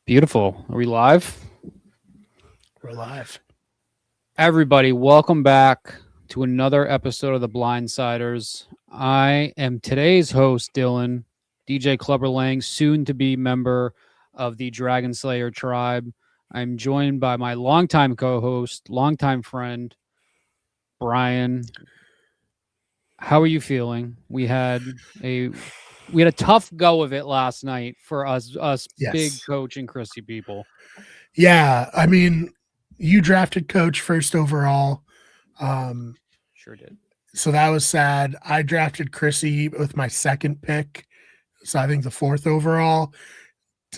Beautiful. Are we live? We're live. Everybody, welcome back to another episode of the Blindsiders. I am today's host, Dylan, DJ Clubber Lang, soon to be member of the Dragon Slayer tribe. I'm joined by my longtime co host, longtime friend, Brian. How are you feeling? We had a tough go of it last night for us big Yes. coach and Chrissy people. Yeah. I mean, you drafted coach first overall. Um, Sure did. so that was sad. I drafted Chrissy with my second pick. So I think the fourth overall.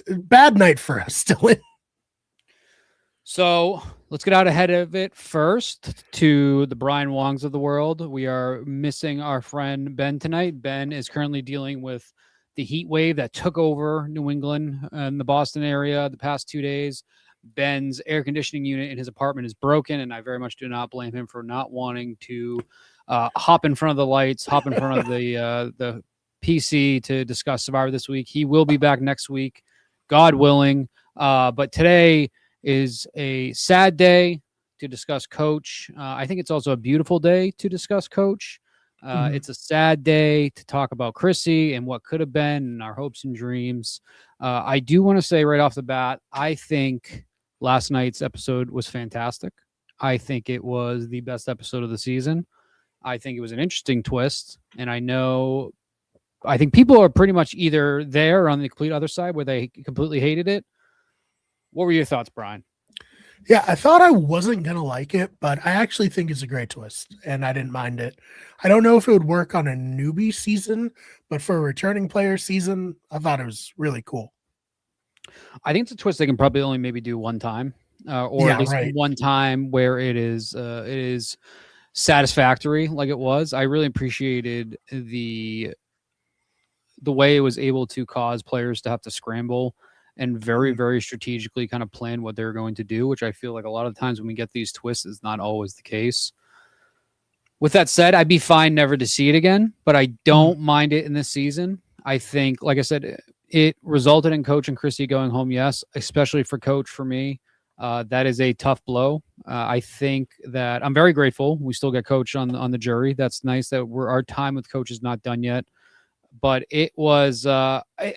Bad night for us, Dylan. So let's get out ahead of it first to the Brian Wongs of the world. We are missing our friend Ben tonight. Ben is currently dealing with the heat wave that took over New England and the Boston area the past 2 days. Ben's air conditioning unit in his apartment is broken, and I very much do not blame him for not wanting to hop in front of the lights, hop in front of the PC to discuss Survivor this week. He will be back next week, God willing. But today is a sad day to discuss coach. I think it's also a beautiful day to discuss coach. It's a sad day to talk about Chrissy and what could have been and our hopes and dreams. I do want to say right off the bat, I think last night's episode was fantastic. I think it was the best episode of the season. I think it was an interesting twist. And I think people are pretty much either there or on the complete other side where they completely hated it. What were your thoughts, Brian? Yeah, I thought I wasn't going to like it, but I actually think it's a great twist and I didn't mind it. I don't know if it would work on a newbie season, but for a returning player season, I thought it was really cool. I think it's a twist they can probably only maybe do one time, or at least one time where it is satisfactory, like it was. I really appreciated the way it was able to cause players to have to scramble and very, very strategically kind of plan what they're going to do, which I feel like a lot of times when we get these twists is not always the case. With that said, I'd be fine never to see it again, but I don't mind it in this season. I think, like I said, it resulted in Coach and Chrissy going home, yes, especially for Coach for me. That is a tough blow. I think that I'm very grateful we still get Coach on the jury. That's nice that our time with Coach is not done yet. But it was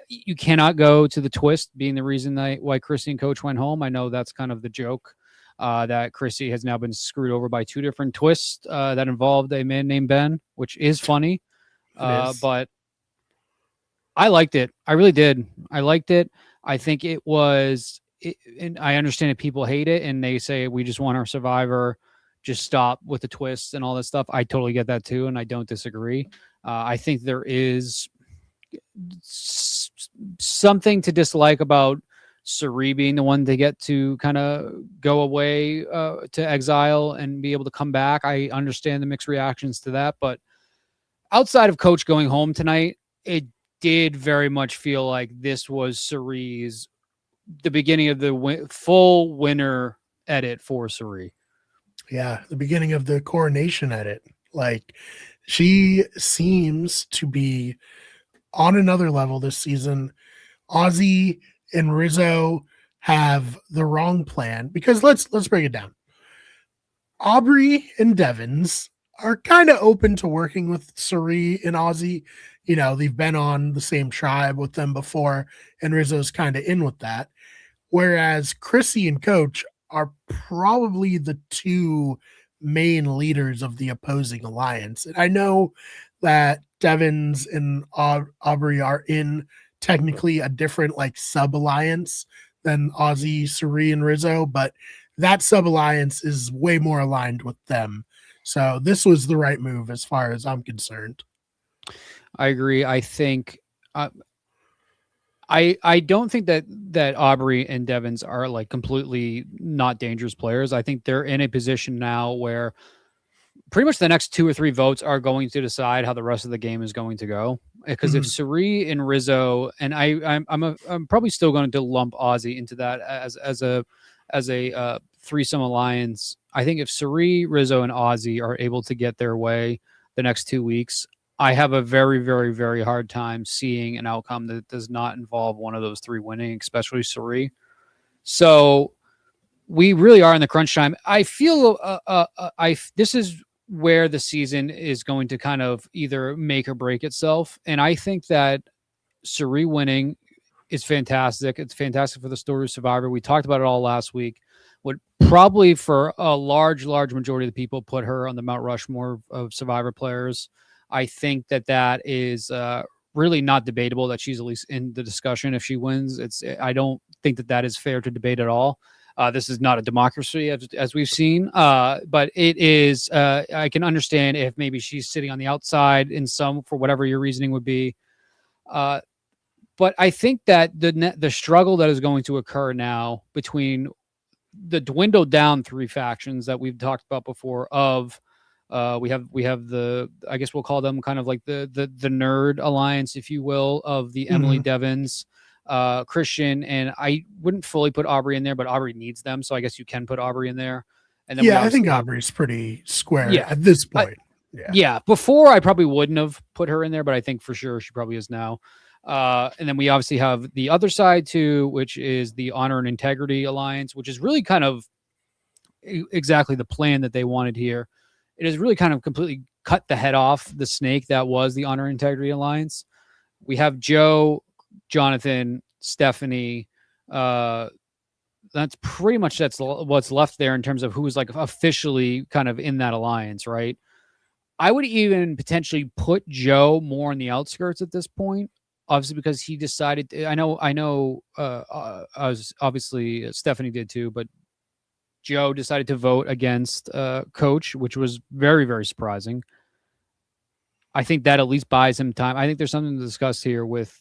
you cannot go to the twist being the reason why Chrissy and Coach went home. I know that's kind of the joke that Chrissy has now been screwed over by two different twists that involved a man named Ben, which is funny. But I liked it. I really did. I liked it. I think it was, and I understand that people hate it and they say we just want our Survivor, just stop with the twists and all that stuff. I totally get that too, and I don't disagree. I think there is something to dislike about Suri being the one to get to kind of go away to exile and be able to come back. I understand the mixed reactions to that, but outside of Coach going home tonight, it did very much feel like this was Suri's the beginning of the full winter edit for Suri. Yeah, the beginning of the coronation edit. Like, she seems to be on another level this season. Ozzy and Rizzo have the wrong plan because let's break it down. Aubrey and Devins are kind of open to working with Suri and Ozzy. You know, they've been on the same tribe with them before, and Rizzo's kind of in with that. Whereas Chrissy and Coach are probably the two main leaders of the opposing alliance. And I know that Devins and Aubrey are in technically a different like sub alliance than Ozzy, Suri, and Rizzo, but that sub alliance is way more aligned with them. So this was the right move as far as I'm concerned. I agree. I think I don't think that Aubrey and Devins are like completely not dangerous players. I think they're in a position now where pretty much the next 2 or 3 votes are going to decide how the rest of the game is going to go. Because if Suri and Rizzo, and I'm probably still going to lump Ozzy into that as a threesome alliance. I think if Suri, Rizzo, and Ozzy are able to get their way the next 2 weeks, I have a very, very, very hard time seeing an outcome that does not involve one of those 3 winning, especially Suri. So we really are in the crunch time. I feel this is where the season is going to kind of either make or break itself. And I think that Cirie winning is fantastic. It's fantastic for the story of Survivor. We talked about it all last week. Would probably for a large majority of the people put her on the Mount Rushmore of Survivor players. I think that is really not debatable that she's at least in the discussion if she wins. I don't think that is fair to debate at all. This is not a democracy as we've seen, but it is. I can understand if maybe she's sitting on the outside in some for whatever your reasoning would be. But I think that the struggle that is going to occur now between the dwindled down 3 factions that we've talked about before of we have the, I guess we'll call them kind of like the nerd alliance, if you will, of the Emily Devons, Christian, and I wouldn't fully put Aubrey in there, but Aubrey needs them, so I guess you can put Aubrey in there. And then I think Aubrey's pretty square at this point. Before I probably wouldn't have put her in there, but I think for sure she probably is now. And then we obviously have the other side too, which is the Honor and Integrity Alliance, which is really kind of exactly the plan that they wanted here. It has really kind of completely cut the head off the snake that was the Honor and Integrity Alliance. We have Joe, Jonathan, Stephanie. That's pretty much what's left there in terms of who's like officially kind of in that alliance, right? I would even potentially put Joe more on the outskirts at this point. Obviously, because he decided. I know. Obviously, Stephanie did too, but Joe decided to vote against Coach, which was very, very surprising. I think that at least buys him time. I think there's something to discuss here with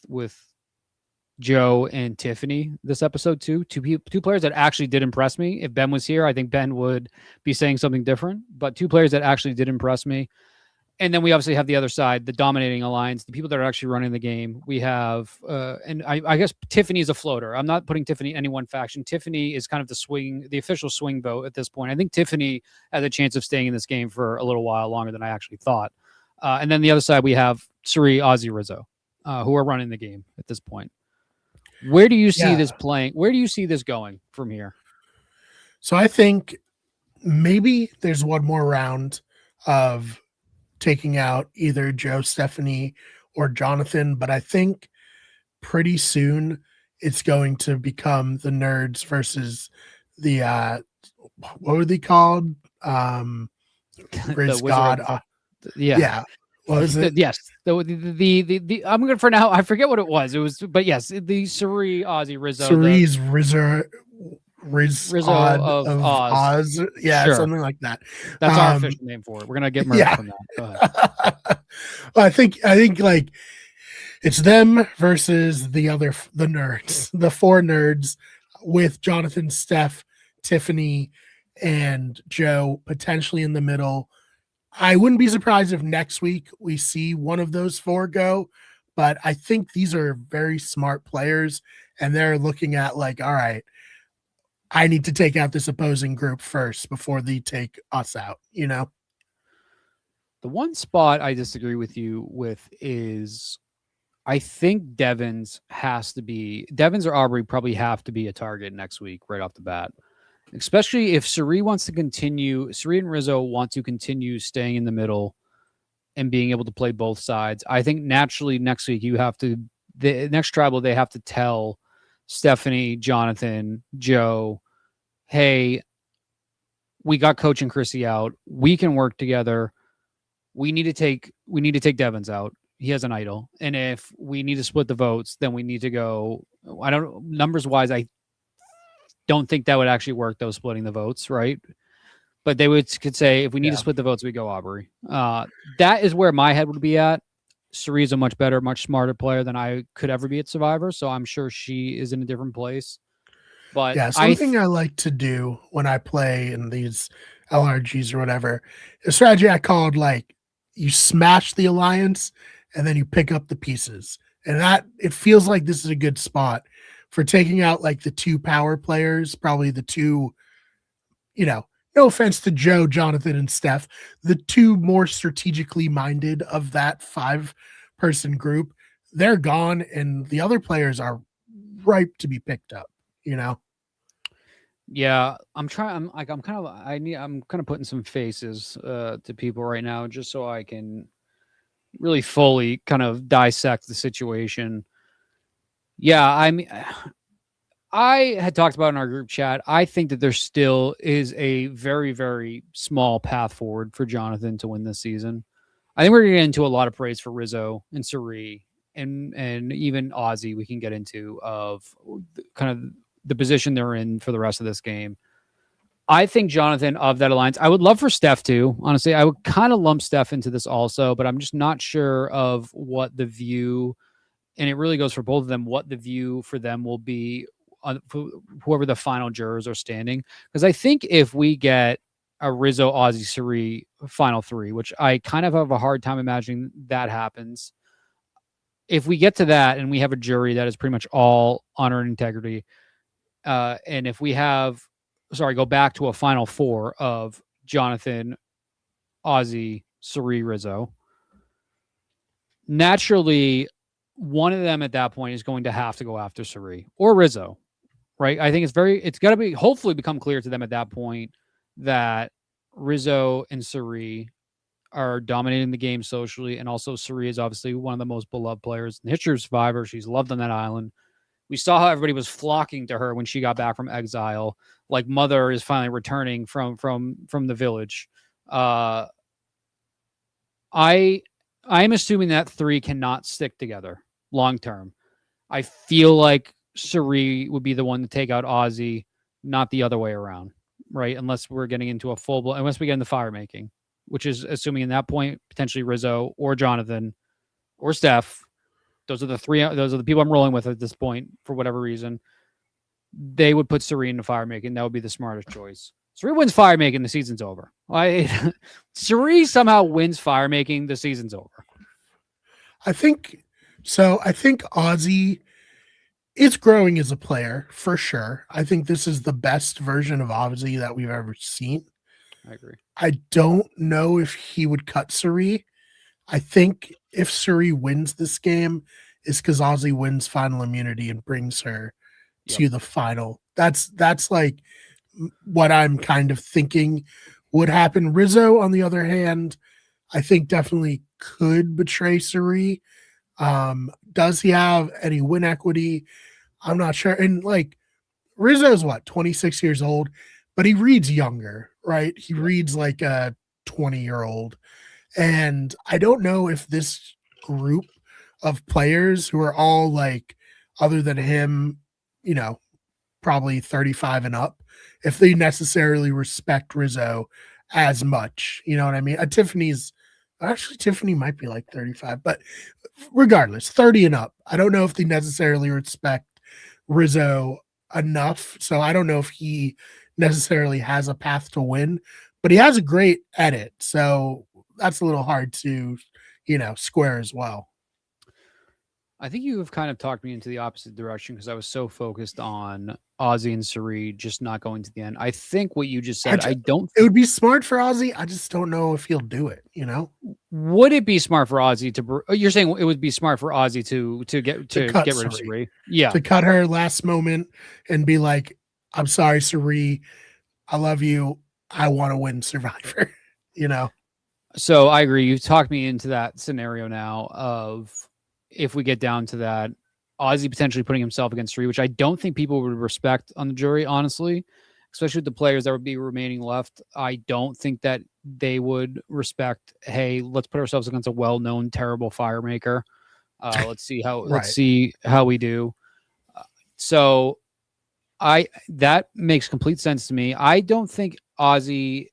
Joe and Tiffany this episode too. Two players that actually did impress me. If Ben was here, I think Ben would be saying something different. But 2 players that actually did impress me. And then we obviously have the other side, the dominating alliance, the people that are actually running the game. We have, and I guess Tiffany is a floater. I'm not putting Tiffany in any one faction. Tiffany is kind of the official swing vote at this point. I think Tiffany has a chance of staying in this game for a little while longer than I actually thought. And then the other side, we have Cirie, Ozzy, Rizzo, who are running the game at this point. Where do you see this playing? Where do you see this going from here? So I think maybe there's one more round of taking out either Joe, Stephanie, or Jonathan, but I think pretty soon it's going to become the nerds versus the what were they called? Grizz God. What was it? Yes. The I'm going for now. I forget what it was. It was, but yes, the Cirie, Ozzy, Rizzo. Cirie's Rizzo of Oz. Yeah, sure. Something like that. That's our official name for it. We're gonna get merged from that. Go ahead. I think like it's them versus the nerds, the 4 nerds with Jonathan, Steph, Tiffany, and Joe potentially in the middle. I wouldn't be surprised if next week we see one of those 4 go, but I think these are very smart players and they're looking at like, all right, I need to take out this opposing group first before they take us out, you know? The one spot I disagree with you with is I think Devons or Aubrey probably have to be a target next week right off the bat. Especially if Cirie and Rizzo want to continue staying in the middle and being able to play both sides. I think naturally next week the next tribal, they have to tell Stephanie, Jonathan, Joe, hey, we got Coach and Chrissy out. We can work together. We need to take Devons out. He has an idol. And if we need to split the votes, then we need to go. Numbers wise, I don't think that would actually work, though, splitting the votes, right? But they could say if we need to split the votes, we go Aubrey. That is where my head would be at. Cirie is a much better, much smarter player than I could ever be at Survivor, so I'm sure she is in a different place. But something I like to do when I play in these LRGs or whatever, a strategy I called like you smash the alliance and then you pick up the pieces. And that it feels like this is a good spot for taking out like the 2 power players, probably the 2, no offense to Joe, Jonathan, and Steph, the 2 more strategically minded of that 5-person group, they're gone and the other players are ripe to be picked up, Yeah, I'm trying. I'm kind of putting some faces to people right now, just so I can really fully kind of dissect the situation. Yeah, I mean, I had talked about in our group chat. I think that there still is a very, very small path forward for Jonathan to win this season. I think we're going to get into a lot of praise for Rizzo and Suri and even Ozzy. We can get into of kind of the position they're in for the rest of this game. I think Jonathan of that alliance. I would love for Steph too. Honestly, I would kind of lump Steph into this also, but I'm just not sure of what the view, and it really goes for both of them, what the view for them will be on whoever the final jurors are standing. Because I think if we get a Rizzo, Ozzy, Suri final three, which I kind of have a hard time imagining that happens. If we get to that and we have a jury that is pretty much all honor and integrity, and if we have, go back to a final four of Jonathan, Ozzy, Suri, Rizzo, naturally, one of them at that point is going to have to go after Suri or Rizzo, right? I think it's got to be, hopefully become clear to them at that point that Rizzo and Suri are dominating the game socially. And also Suri is obviously one of the most beloved players in the history of Survivor. She's loved on that island. We saw how everybody was flocking to her when she got back from exile. Like Mother is finally returning from the village. I'm assuming that three cannot stick together long term. I feel like Suri would be the one to take out Ozzy, not the other way around, right? Unless we're getting into unless we get into fire making, which is assuming in that point potentially Rizzo or Jonathan or Steph. Those are the people I'm rolling with at this point for whatever reason. They would put Suri into fire making. That would be the smartest choice. Suri wins fire making, the season's over. Suri somehow wins fire making, the season's over. I think so. I think Ozzy is growing as a player for sure. I think this is the best version of Ozzy that we've ever seen. I agree. I don't know if he would cut Suri. I think if Suri wins this game, it's because Ozzy wins final immunity and brings her to the final. That's like what I'm kind of thinking would happen. Rizzo, on the other hand, I think definitely could betray Suri. Does he have any win equity? I'm not sure. And like Rizzo's 26 years old, but he reads younger, right? He reads like a 20-year-old. And I don't know if this group of players who are all like, other than him, probably 35 and up, if they necessarily respect Rizzo as much. You know what I mean? Tiffany might be like 35, but regardless, 30 and up. I don't know if they necessarily respect Rizzo enough. So I don't know if he necessarily has a path to win, but he has a great edit. So that's a little hard to, square as well. I think you have kind of talked me into the opposite direction because I was so focused on Ozzy and Suri just not going to the end. I think what you just said, it would be smart for Ozzy. I just don't know if he'll do it, Would it be smart for Ozzy to, you're saying it would be smart for Ozzy to get rid of Suri? Yeah. To cut her last moment and be like, I'm sorry, Suri. I love you. I want to win Survivor, So I agree. You've talked me into that scenario now of, if we get down to that, Ozzy potentially putting himself against Suri, which I don't think people would respect on the jury, honestly, especially with the players that would be remaining left. I don't think that they would respect, hey, let's put ourselves against a well-known terrible fire maker. Let's see how we do. So that makes complete sense to me. I don't think Ozzy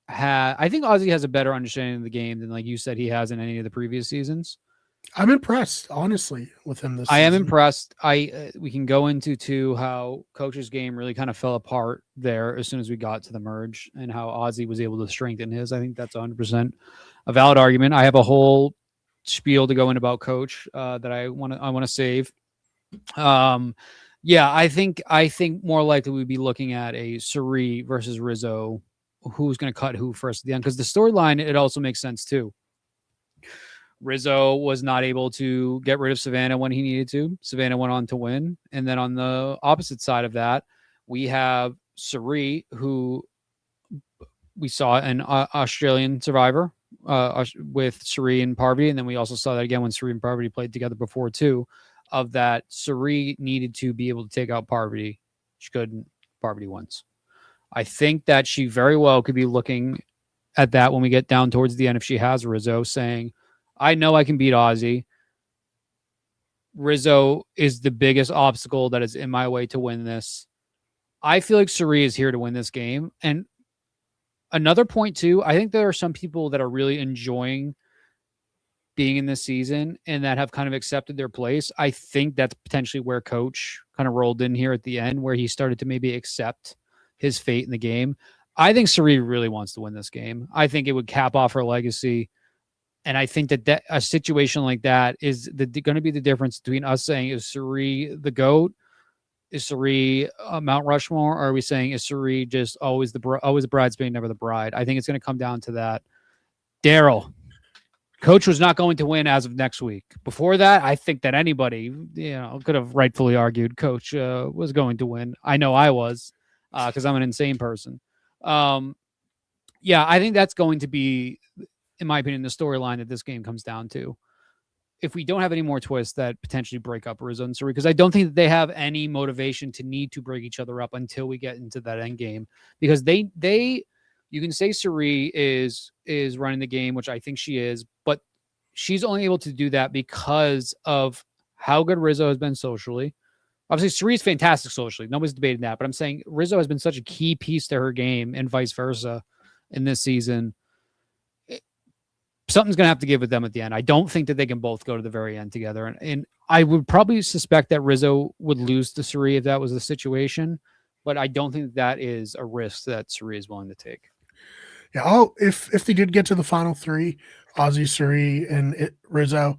has a better understanding of the game than, like you said, he has in any of the previous seasons. I'm impressed, honestly, with him this season. am impressed. We can go into how Coach's game really kind of fell apart there as soon as we got to the merge, and how Ozzy was able to strengthen his. I think that's 100% a valid argument. I have a whole spiel to go in about Coach that I want to save. Yeah, I think more likely we'd be looking at a Suri versus Rizzo, who's going to cut who first at the end, because the storyline, it also makes sense too. Rizzo was not able to get rid of Savannah when he needed to. Savannah went on to win. And then on the opposite side of that, we have Suri, who we saw an Australian Survivor with Suri and Parvati, and then we also saw that again when Suri and Parvati played together before too. Of that, Suri needed to be able to take out Parvati. She couldn't. Parvati wins. I think that she very well could be looking at that when we get down towards the end if she has Rizzo, saying, I know I can beat Ozzy. Rizzo is the biggest obstacle that is in my way to win this. I feel like Suri is here to win this game. And another point too, I think there are some people that are really enjoying being in this season and that have kind of accepted their place. I think that's potentially where Coach kind of rolled in here at the end, where he started to maybe accept his fate in the game. I think Suri really wants to win this game. I think it would cap off her legacy. And I think that a situation like that is going to be the difference between us saying, is Suri the GOAT? Is Suri Mount Rushmore? Or are we saying, is Suri just always the bridesmaid, never the bride? I think it's going to come down to that. Daryl, Coach was not going to win as of next week. Before that, I think that anybody, could have rightfully argued Coach was going to win. I know I was, because I'm an insane person. I think that's going to be, in my opinion, the storyline that this game comes down to. If we don't have any more twists that potentially break up Rizzo and Suri, because I don't think that they have any motivation to need to break each other up until we get into that end game, because you can say Suri is running the game, which I think she is, but she's only able to do that because of how good Rizzo has been socially. Obviously, Suri's fantastic socially. Nobody's debating that, but I'm saying Rizzo has been such a key piece to her game and vice versa in this season. Something's going to have to give with them at the end. I don't think that they can both go to the very end together. And I would probably suspect that Rizzo would lose to Suri if that was the situation, but I don't think that is a risk that Suri is willing to take. Yeah. If they did get to the final three, Ozzy, Suri, and Rizzo,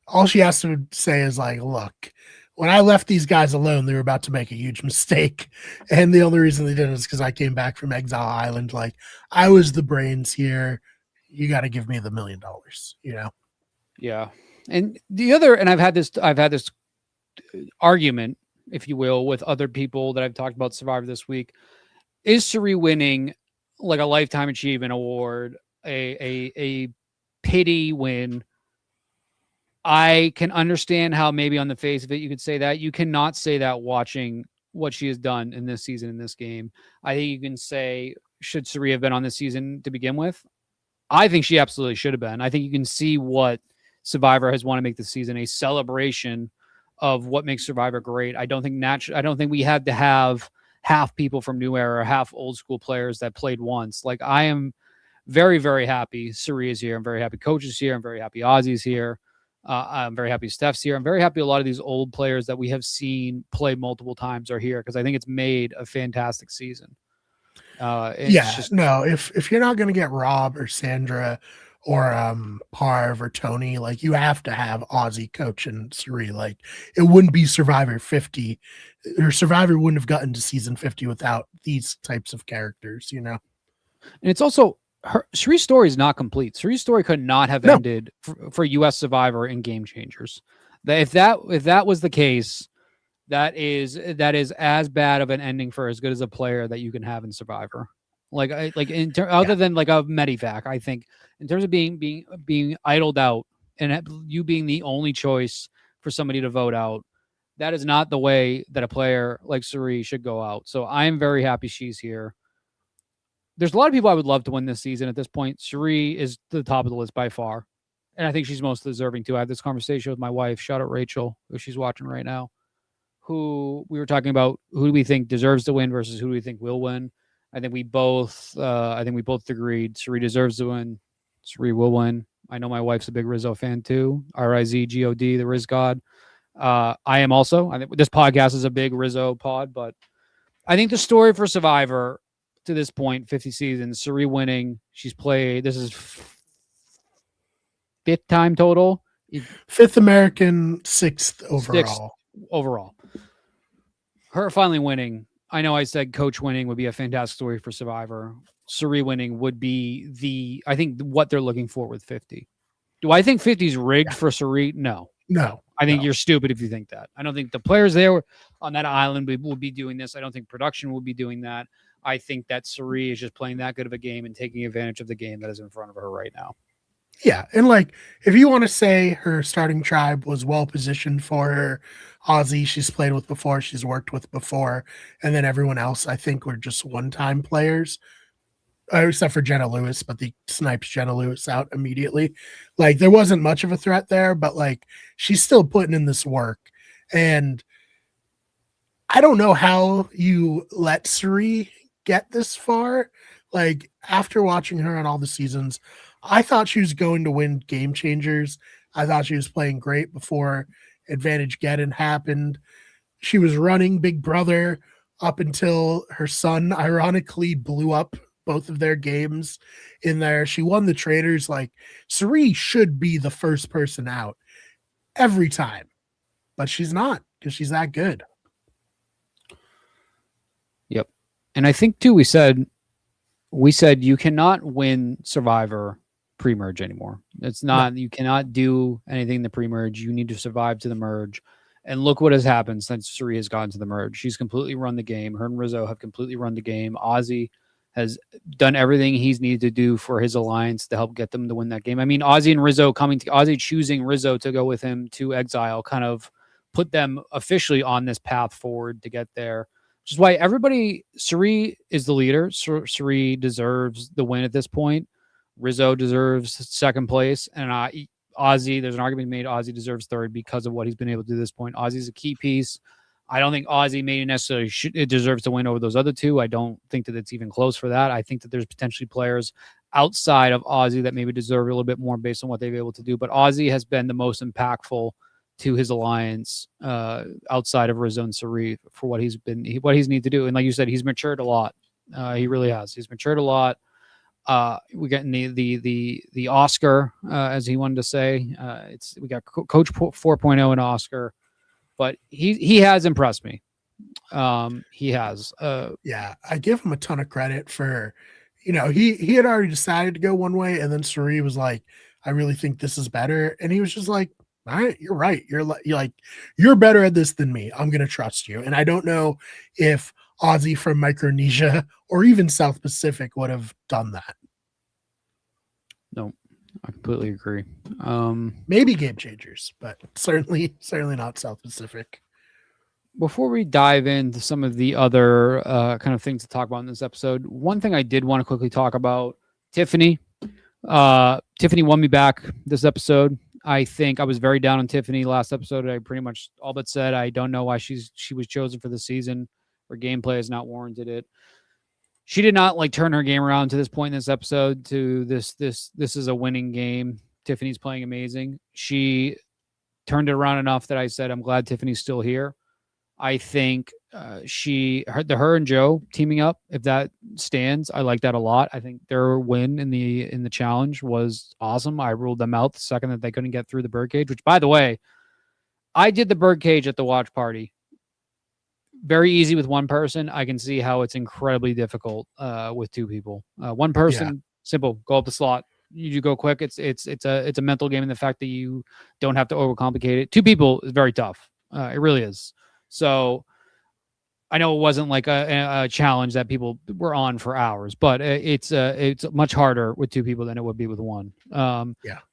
all she has to say is like, look, when I left these guys alone, they were about to make a huge mistake. And the only reason they did it is because I came back from Exile Island. Like, I was the brains here. You got to give me the $1 million, Yeah. And the other, and I've had this argument, if you will, with other people that I've talked about Survivor this week. Is Suri winning like a lifetime achievement award, a pity win? I can understand how maybe on the face of it, you could say that. You cannot say that watching what she has done in this season, in this game. I think you can say, should Suri have been on this season to begin with? I think she absolutely should have been. I think you can see what Survivor has wanted to make this season a celebration of what makes Survivor great. I don't think we had to have half people from New Era, half old school players that played once. Like, I am very, very happy Suri is here. I'm very happy Coach is here. I'm very happy Ozzy's here. I'm very happy Steph's here. I'm very happy a lot of these old players that we have seen play multiple times are here, because I think it's made a fantastic season. If you're not going to get Rob or Sandra or Parv or Tony, like, you have to have Ozzy, Coach, and Suri. Like, it wouldn't be Survivor 50, or Survivor wouldn't have gotten to season 50 without these types of characters, And it's also, Suri's story is not complete. Suri's story could not have ended for US Survivor in Game Changers. If that was the case, that is as bad of an ending for as good as a player that you can have in Survivor. Other than like a Medivac, I think in terms of being idled out and you being the only choice for somebody to vote out, that is not the way that a player like Suri should go out. So I am very happy she's here. There's a lot of people I would love to win this season at this point. Suri is the top of the list by far, and I think she's most deserving too. I had this conversation with my wife. Shout out Rachel, if she's watching right now. Who we were talking about, who do we think deserves to win versus who do we think will win? I think we both agreed Suri deserves to win. Suri will win. I know my wife's a big Rizzo fan too. RIZGOD, the Riz God. I am also. I think this podcast is a big Rizzo pod, but I think the story for Survivor to this point, 50 seasons, Suri winning. She's played. This is fifth time total. Fifth American, sixth overall. Her finally winning. I know I said Coach winning would be a fantastic story for Survivor. Suri winning would be what they're looking for with 50. Do I think 50 is rigged for Suri? No. I think you're stupid if you think that. I don't think the players there on that island will be doing this. I don't think production will be doing that. I think that Cirie is just playing that good of a game and taking advantage of the game that is in front of her right now. Yeah, and like if you want to say her starting tribe was well positioned for her, Ozzy she's played with before, she's worked with before, and then everyone else I think were just one-time players, except for Jenna Lewis, but the snipes Jenna Lewis out immediately. Like there wasn't much of a threat there, but like she's still putting in this work, and I don't know how you let Cirie get this far. Like after watching her on all the seasons, I thought she was going to win game changers. I thought she was playing great before Advantage Geddon happened. She was running Big Brother up until her son ironically blew up both of their games in there. She won the traders. Like Cirie should be the first person out every time, but she's not because she's that good. Yep. And I think too, we said you cannot win Survivor pre-merge anymore. It's not, you cannot do anything in the pre-merge. You need to survive to the merge. And look what has happened since Cirie has gotten to the merge. She's completely run the game. Her and Rizzo have completely run the game. Ozzy has done everything he's needed to do for his alliance to help get them to win that game. I mean, Ozzy and Rizzo Ozzy choosing Rizzo to go with him to exile kind of put them officially on this path forward to get there. Which is why Cirie is the leader. Cirie deserves the win at this point. Rizzo deserves second place. And Ozzy, there's an argument made Ozzy deserves third because of what he's been able to do at this point. Ozzy's a key piece. I don't think Ozzy maybe necessarily deserves to win over those other two. I don't think that it's even close for that. I think that there's potentially players outside of Ozzy that maybe deserve a little bit more based on what they've been able to do. But Ozzy has been the most impactful to his alliance outside of Rizzo and Cirie for what he's needed to do. And like you said, he's matured a lot. He really has. He's matured a lot. We got the Oscar, as he wanted to say. We got Coach 4.0 and Oscar, but he has impressed me. He has. Yeah, I give him a ton of credit for, he had already decided to go one way, and then Cirie was like, "I really think this is better," and he was just like, "All right, you're right. You're better at this than me. I'm gonna trust you." And I don't know if Ozzy from Micronesia or even South Pacific would have done that. No, I completely agree. Maybe game changers, but certainly not South Pacific. Before we dive into some of the other kind of things to talk about in this episode, one thing I did want to quickly talk about, Tiffany. Tiffany won me back this episode. I think I was very down on Tiffany last episode. I pretty much all but said I don't know why she was chosen for the season. Her gameplay has not warranted it. She did not turn her game around to this point in this episode to this is a winning game. Tiffany's playing amazing. She turned it around enough that I said I'm glad Tiffany's still here. I think her and Joe teaming up, if that stands, I like that a lot. I think their win in the challenge was awesome. I ruled them out the second that they couldn't get through the birdcage, which, by the way, I did the birdcage at the watch party. Very easy with one person. I can see how it's incredibly difficult with two people. One person, simple, go up the slot. You go quick. It's a mental game in the fact that you don't have to overcomplicate it. Two people is very tough. It really is. So I know it wasn't like a challenge that people were on for hours, but it's much harder with two people than it would be with one.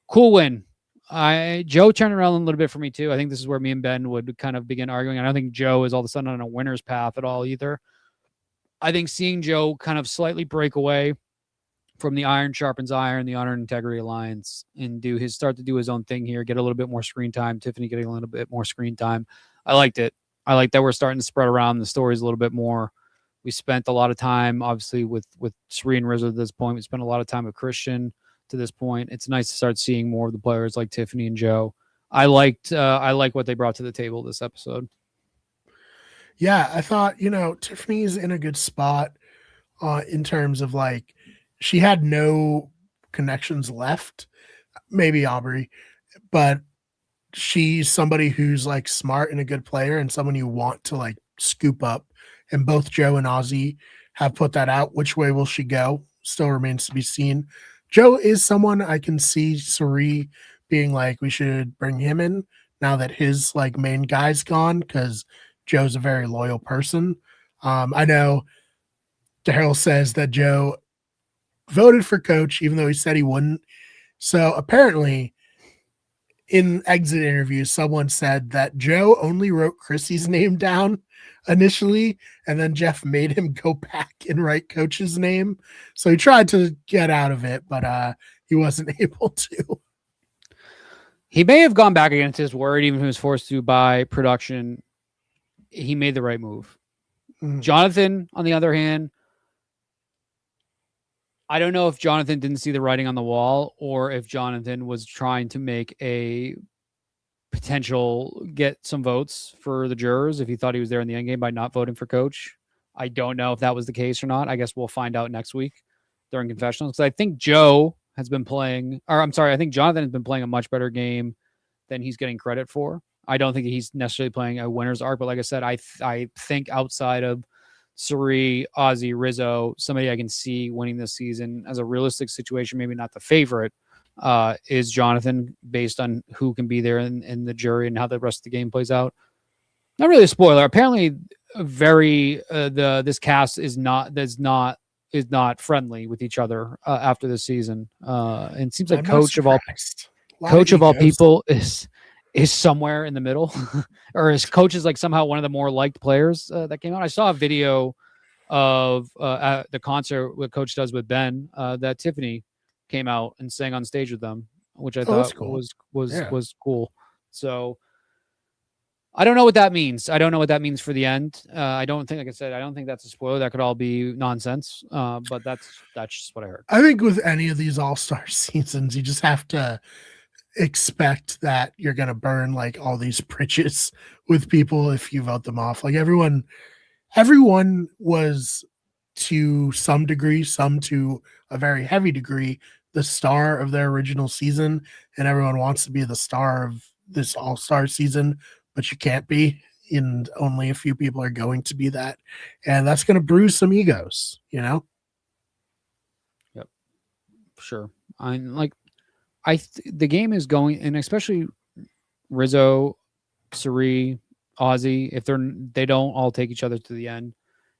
Cool win. Joe turned around a little bit for me too. I think this is where me and Ben would kind of begin arguing. I don't think Joe is all of a sudden on a winner's path at all either. I think seeing Joe kind of slightly break away from the Iron Sharpens Iron, the Honor and Integrity Alliance, and start to do his own thing here, get a little bit more screen time. Tiffany getting a little bit more screen time. I liked it. I like that we're starting to spread around the stories a little bit more. We spent a lot of time, obviously, with Cirie and Rizzo at this point. We spent a lot of time with Christian to this point. It's nice to start seeing more of the players like Tiffany and Joe. I like what they brought to the table this episode. Yeah, I thought, Tiffany's in a good spot in terms of she had no connections left, maybe Aubrey, but she's somebody who's smart and a good player and someone you want to scoop up. And both Joe and Ozzy have put that out. Which way will she go? Still remains to be seen. Joe is someone I can see Cirie being we should bring him in now that his like main guy's gone, because Joe's a very loyal person. I know Daryl says that Joe voted for coach, even though he said he wouldn't. So apparently, in exit interviews, someone said that Joe only wrote Chrissy's name down initially, and then Jeff made him go back and write coach's name. So he tried to get out of it, but he wasn't able to. He may have gone back against his word, even if he was forced to by production. He made the right move. Jonathan, on the other hand, I don't know if Jonathan didn't see the writing on the wall or if Jonathan was trying to make a potential get some votes for the jurors if he thought he was there in the end game by not voting for coach. I don't know if that was the case or not. I guess we'll find out next week during confessionals, because I think Joe has been playing, or I'm sorry, I think Jonathan has been playing a much better game than he's getting credit for. I don't think he's necessarily playing a winner's arc, but like I said, I think outside of Suri, Ozzy, Rizzo, somebody I can see winning this season as a realistic situation, maybe not the favorite, is Jonathan, based on who can be there in the jury and how the rest of the game plays out. Not really a spoiler. Apparently, this cast is not friendly with each other after this season. And it seems like coach of all people is somewhere in the middle, or his coach is like somehow one of the more liked players that came out. I saw a video of the concert what coach does with Ben that Tiffany came out and sang on stage with them, which I thought cool. was cool. So I don't know what that means. I don't know what that means for the end. I don't think, like I said, I don't think that's a spoiler. That could all be nonsense. But that's just what I heard. I think with any of these all-star seasons, you just have to expect that you're going to burn like all these bridges with people if you vote them off. Like everyone was to some degree, some to a very heavy degree, the star of their original season, and everyone wants to be the star of this all-star season, but you can't be, and only a few people are going to be that, and that's going to bruise some egos, you know? Yep, sure. The game is going, and especially Rizzo, Suri, Ozzy, if they don't all take each other to the end,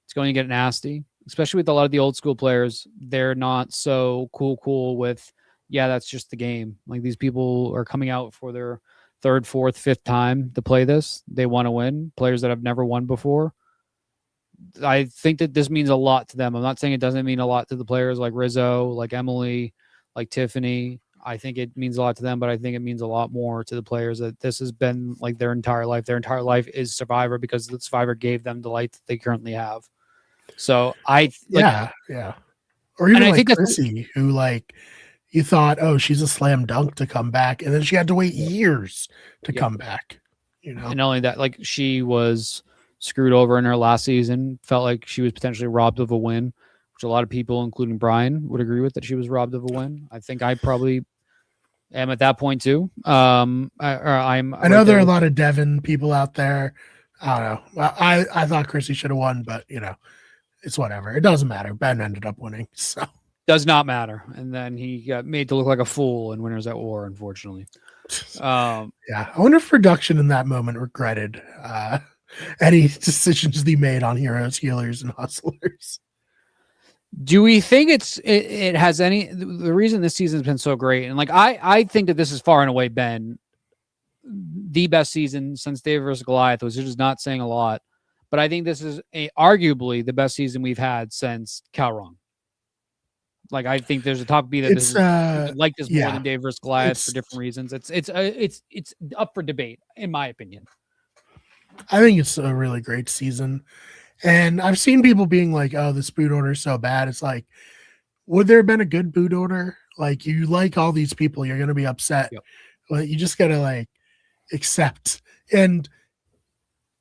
it's going to get nasty, especially with a lot of the old school players. They're not so cool with, yeah, that's just the game. Like, these people are coming out for their third, fourth, fifth time to play this. They want to win. Players that have never won before. I think that this means a lot to them. I'm not saying it doesn't mean a lot to the players like Rizzo, like Emily, like Tiffany. I think it means a lot to them, but I think it means a lot more to the players that this has been like their entire life. Their entire life is Survivor because the Survivor gave them the life that they currently have. So yeah. Or even like Chrissy, who like you thought, oh, she's a slam dunk to come back, and then she had to wait years to come back. You know, and not only that, like she was screwed over in her last season, felt like she was potentially robbed of a win, which a lot of people, including Brian, would agree with, that she was robbed of a win. I think I probably am at that point too. I know there are a lot of Devin people out there. I don't know. I thought Chrissy should have won, but you know, it's whatever. It doesn't matter. Ben ended up winning, so does not matter. And then he got made to look like a fool in Winners at War, unfortunately. Yeah, I wonder if production in that moment regretted any decisions they made on heroes, healers, and hustlers. Do we think it has any, the reason this season's been so great, and like I think that this is far and away been the best season since David versus Goliath, which is not saying a lot, but I think this is arguably the best season we've had since Calrung. Like, I think there's a top B that this is like this more than David versus Goliath for different reasons. It's up for debate, in my opinion. I think it's a really great season. And I've seen people being like, oh, this boot order is so bad. It's like, would there have been a good boot order? Like, you like all these people, you're going to be upset. Yep. Well, you just got to like accept. And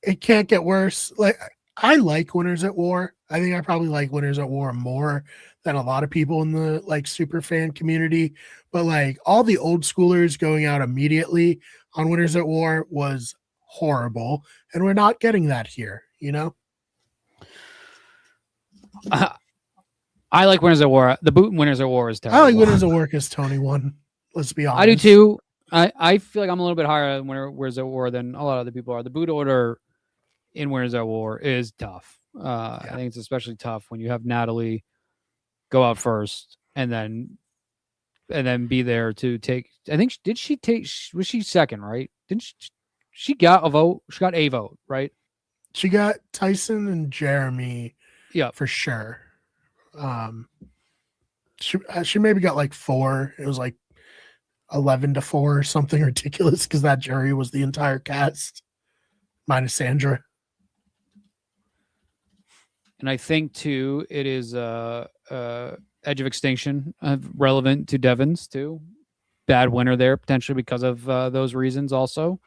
it can't get worse. Like, I like Winners at War. I think I probably like Winners at War more than a lot of people in the like super fan community. But like all the old schoolers going out immediately on Winners at War was horrible. And we're not getting that here, you know? I like Winners at War. The boot in Winners at War is terrible. I like Winners at War because Tony won. Let's be honest. I do too. I feel like I'm a little bit higher in Winners at War than a lot of other people are. The boot order in Winners at War is tough. I think it's especially tough when you have Natalie go out first and then be there to take. I think did she take? Was she second? Right? Didn't she got a vote? She got a vote, right? She got Tyson and Jeremy. Yeah, for sure. She maybe got like 4. It was like 11-4 or something ridiculous because that jury was the entire cast minus Sandra. And I think too, it is Edge of Extinction relevant to Devon's too. Bad winner there potentially because of those reasons also.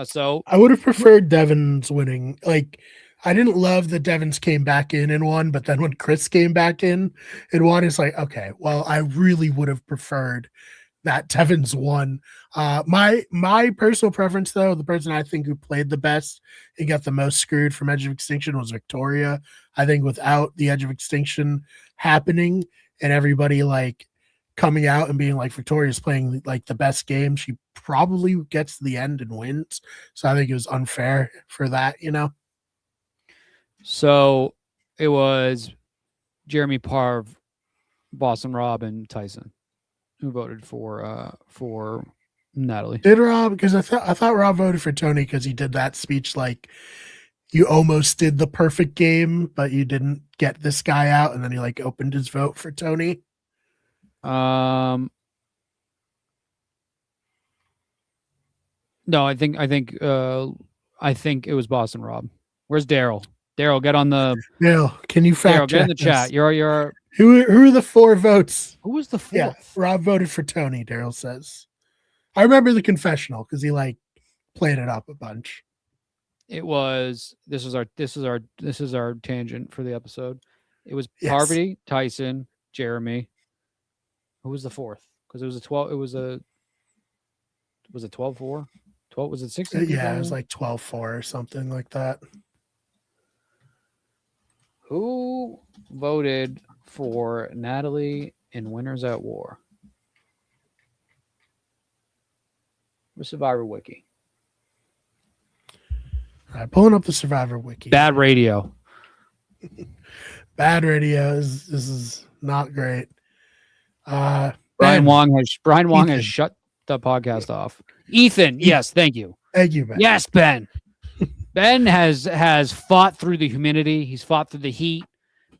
So I would have preferred Devon's winning. Like I didn't love that Devon's came back in and won, but then when Chris came back in and won, it's like, okay, well, I really would have preferred that Devon's won. My personal preference, though, the person I think who played the best and got the most screwed from Edge of Extinction was Victoria. I think without the Edge of Extinction happening and everybody like coming out and being like Victoria's playing like the best game, she probably gets to the end and wins. So I think it was unfair for that, you know. So it was Jeremy Parv, Boston Rob, and Tyson who voted for Natalie. Did Rob? Because I thought Rob voted for Tony because he did that speech like you almost did the perfect game, but you didn't get this guy out, and then he like opened his vote for Tony. No, I think it was Boston Rob. Where's Daryl? Daryl, get on the. Daryl, can you fact Daryl, get in the chat. You're. Who are the 4 votes? Who was the 4th? Yeah, Rob voted for Tony. Daryl says. I remember the confessional because he like played it up a bunch. It was. This is our tangent for the episode. It was Parvati, Tyson, Jeremy. Who was the 4th? Because it was a 12. It was a 12-4. 12 was it 16? Yeah, it was like 12-4 or something like that. Who voted for Natalie in Winners at War? Survivor Wiki. All right, pulling up the Survivor Wiki. Bad radio. Bad radio. This is not great. Brian Wong has shut the podcast off. Ethan, yes, thank you. Thank you, Ben. Yes, Ben. Ben has fought through the humidity. He's fought through the heat.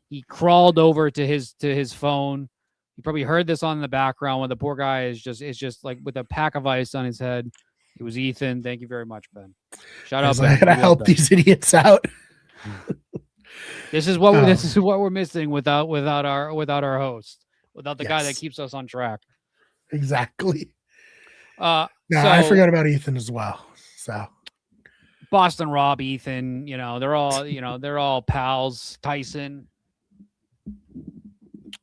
He crawled over to his phone. You probably heard this on in the background when the poor guy is just like with a pack of ice on his head. It was Ethan. Thank you very much, Ben. Shout out, Ben. I gotta help these idiots out. This is what we're missing without our host, without the guy that keeps us on track. Exactly. I forgot about Ethan as well. So Boston Rob, Ethan, they're all pals. Tyson.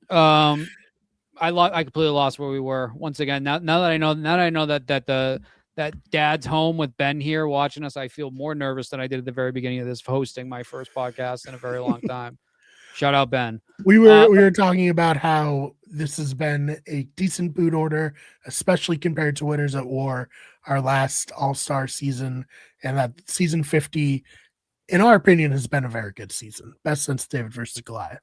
I completely lost where we were once again. Now that I know that Dad's home with Ben here watching us, I feel more nervous than I did at the very beginning of this, hosting my first podcast in a very long time. Shout out, Ben. We were talking about how this has been a decent boot order, especially compared to Winners at War, our last All-Star season, and that season 50, in our opinion, has been a very good season. Best since David versus Goliath.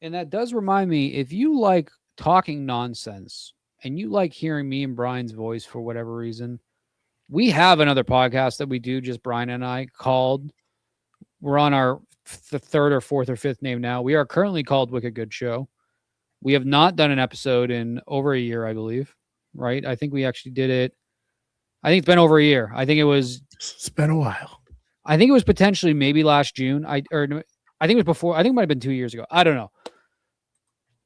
And that does remind me, if you like talking nonsense and you like hearing me and Brian's voice for whatever reason, we have another podcast that we do, just Brian and I, called, we're on the 3rd or 4th or 5th name now. We are currently called Wicked Good Show. We have not done an episode in over a year, I believe, right? I think we actually did it. I think it's been over a year. It's been a while. I think it was potentially maybe last June. I think it was before. I think it might have been 2 years ago. I don't know.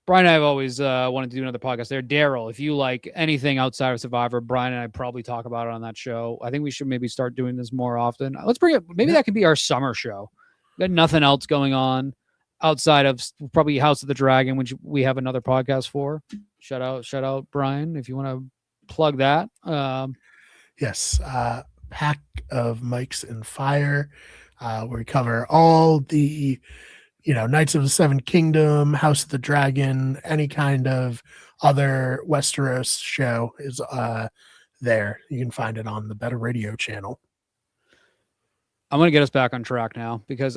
Brian and I have always wanted to do another podcast there. Daryl, if you like anything outside of Survivor, Brian and I probably talk about it on that show. I think we should maybe start doing this more often. Let's bring it. Maybe that could be our summer show. We got nothing else going on outside of probably House of the Dragon, which we have another podcast for. Shout out, Brian, if you want to plug that. Yes. Pack of Mics and Fire, where we cover all the Knights of the Seven Kingdom, House of the Dragon, any kind of other Westeros show is there. You can find it on the Better Radio channel. I'm going to get us back on track now because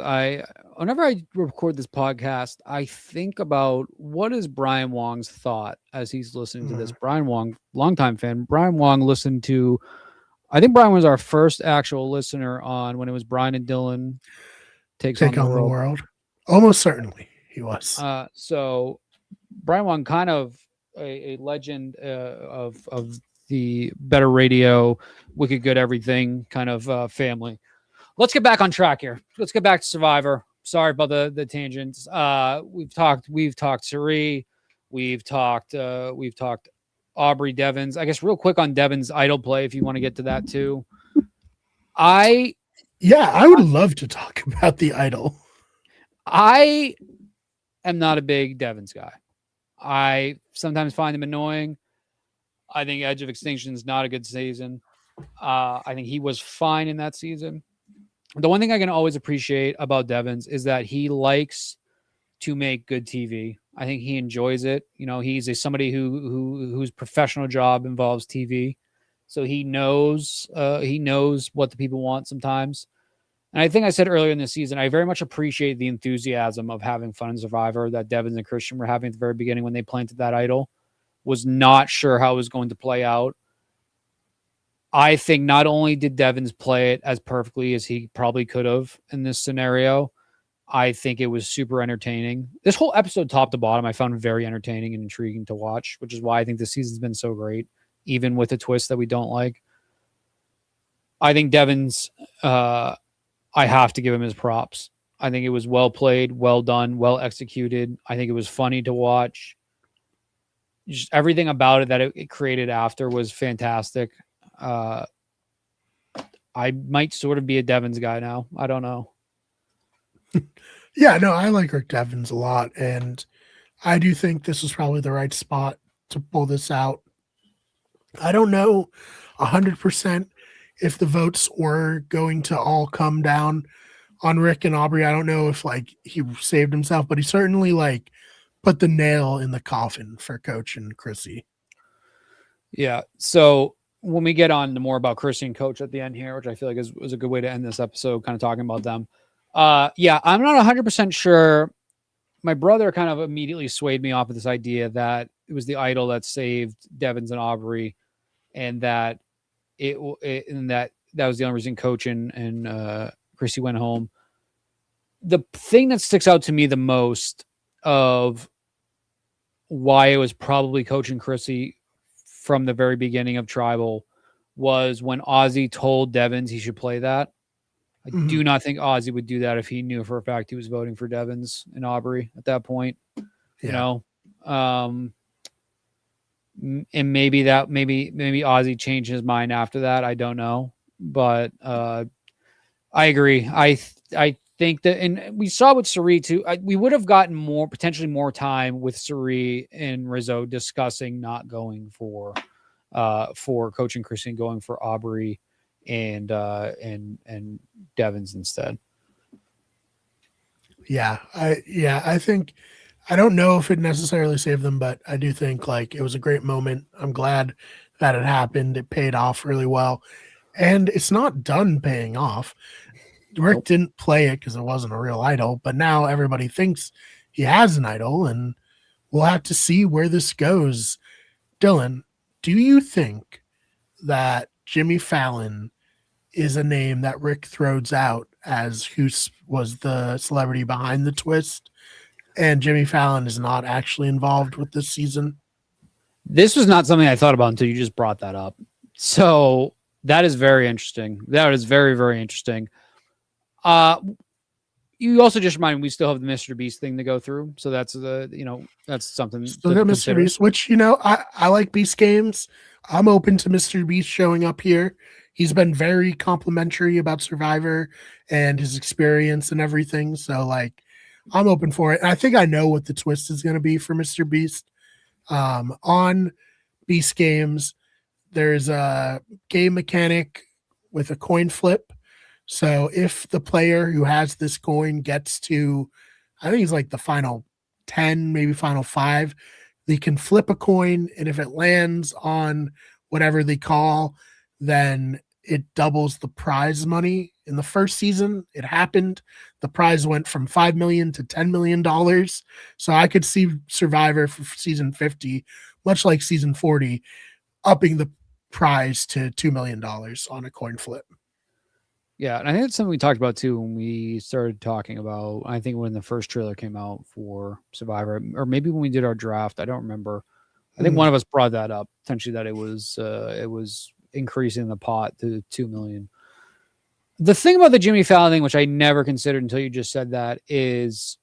whenever I record this podcast, I think about what is Brian Wong's thought as he's listening to this. Brian Wong, longtime fan. Brian Wong listened to, I think Brian was our first actual listener on when it was Brian and Dylan Take on the World. Almost certainly he was. So Brian Wong, kind of a legend of the Better Radio, Wicked Good Everything kind of family. Let's get back on track here. Let's get back to Survivor. Sorry about the tangents. We've talked Cirie. We've talked Aubrey Devins. I guess real quick on Devins' idol play, if you want to get to that too. I would love to talk about the idol. I am not a big Devins guy. I sometimes find him annoying. I think Edge of Extinction is not a good season. I think he was fine in that season. The one thing I can always appreciate about Devins is that he likes to make good TV. I think he enjoys it. You know, he's somebody whose professional job involves TV. So he knows what the people want sometimes. And I think I said earlier in the season, I very much appreciate the enthusiasm of having fun in Survivor that Devins and Christian were having at the very beginning when they planted that idol. Was not sure how it was going to play out. I think not only did Devins play it as perfectly as he probably could have in this scenario, I think it was super entertaining. This whole episode, top to bottom, I found very entertaining and intriguing to watch, which is why I think this season's been so great, even with a twist that we don't like. I think Devins, I have to give him his props. I think it was well played, well done, well executed. I think it was funny to watch. Just everything about it that it created after was fantastic. I might sort of be a Devins guy now. I don't know. Yeah, no, I like Rick Devins a lot, and I do think this was probably the right spot to pull this out. I don't know 100% if the votes were going to all come down on Rick and Aubrey. I don't know if he saved himself, but he certainly put the nail in the coffin for Coach and Chrissy. Yeah. So when we get on to more about Chrissy and Coach at the end here, which I feel like is a good way to end this episode, kind of talking about them. I'm not 100% sure. My brother kind of immediately swayed me off of this idea that it was the idol that saved Devins and Aubrey, and that that was the only reason Coach and Chrissy went home. The thing that sticks out to me the most of why it was probably Coach and Chrissy from the very beginning of Tribal was when Ozzy told Devins he should play that. I do not think Ozzy would do that if he knew for a fact he was voting for Devins and Aubrey at that point. Yeah. You know, and maybe Ozzy changed his mind after that. I don't know, but I agree. I think that, and we saw with Cirie too. We would have gotten potentially more time with Cirie and Rizzo discussing not going for Coach and Christian, going for Aubrey and Devins instead. I think, I don't know if it necessarily saved them, but I do think it was a great moment. I'm glad that it happened. It paid off really well, and it's not done paying off. Rick didn't play it because it wasn't a real idol, but now everybody thinks he has an idol, and we'll have to see where this goes. Dylan, do you think that Jimmy Fallon is a name that Rick throws out as who was the celebrity behind the twist, and Jimmy Fallon is not actually involved with this season? This was not something I thought about until you just brought that up. So that is very interesting. That is very, very interesting. You also just reminded me we still have the Mr. Beast thing to go through. So that's that's something. Still got Mr. Beast, which, I like Beast games. I'm open to Mr. Beast showing up here. He's been very complimentary about Survivor and his experience and everything. So I'm open for it. And I think I know what the twist is going to be for Mr. Beast. On Beast games, there's a game mechanic with a coin flip. So if the player who has this coin gets to, I think it's the final 10, maybe final 5, they can flip a coin, and if it lands on whatever they call, then it doubles the prize money. In the first season, it happened. The prize went from $5 million to $10 million. So I could see Survivor for season 50, much like season 40, upping the prize to $2 million on a coin flip. Yeah, and I think that's something we talked about too when we started talking about, I think when the first trailer came out for Survivor, or maybe when we did our draft, I don't remember. I think one of us brought that up, potentially, that it was increasing the pot to 2 million. The thing about the Jimmy Fallon thing, which I never considered until you just said that, is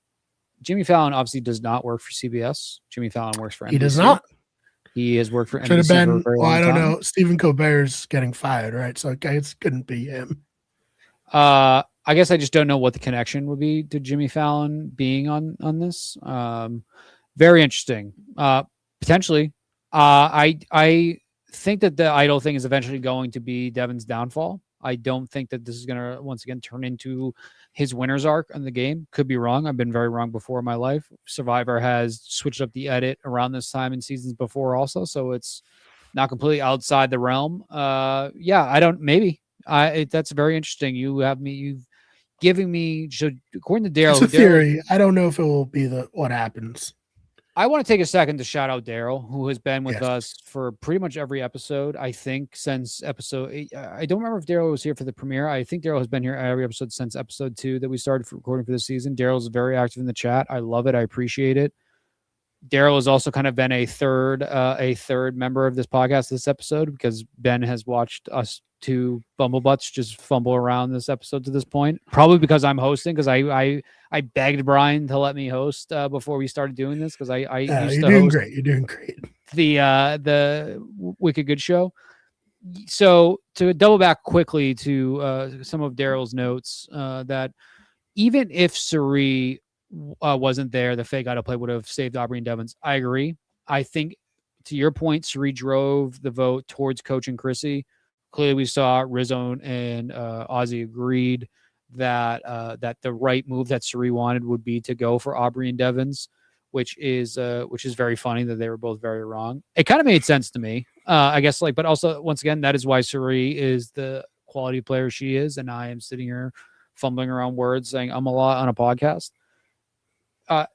Jimmy Fallon obviously does not work for CBS. Jimmy Fallon works for NBC. He does not. He has worked for NBC. Should have been. For a very long time. Know. Stephen Colbert's getting fired, right? So it couldn't be him. I guess I just don't know what the connection would be to Jimmy Fallon being on this. Very interesting. Potentially. I think that the idol thing is eventually going to be Devin's downfall. I don't think that this is going to, once again, turn into his winner's arc in the game. Could be wrong. I've been very wrong before in my life. Survivor has switched up the edit around this time in seasons before also, so it's not completely outside the realm. Maybe. That's very interesting. You've given me, so according to Daryl, it's a theory. I don't know if it will be what happens. I want to take a second to shout out Daryl, who has been with us for pretty much every episode. I think since episode 8, I don't remember if Daryl was here for the premiere. I think Daryl has been here every episode since episode 2 that we started recording for this season. Daryl's very active in the chat. I love it. I appreciate it. Daryl has also kind of been a third member of this podcast this episode, because Ben has watched us two bumblebutts just fumble around this episode to this point. Probably because I'm hosting, because I begged Brian to let me host before we started doing this, because I used to host. You're doing great. The Wicked Good Show. So to double back quickly to some of Daryl's notes, that even if Suri wasn't there, the fake autoplay would have saved Aubrey and Devins. I agree. I think, to your point, Suri drove the vote towards Coach and Chrissy. Clearly, we saw Rizzo and Ozzy agreed that the right move that Suri wanted would be to go for Aubrey and Devins, which is very funny that they were both very wrong. It kind of made sense to me, I guess. But also, once again, that is why Suri is the quality player she is, and I am sitting here fumbling around words saying I'm a lot on a podcast. I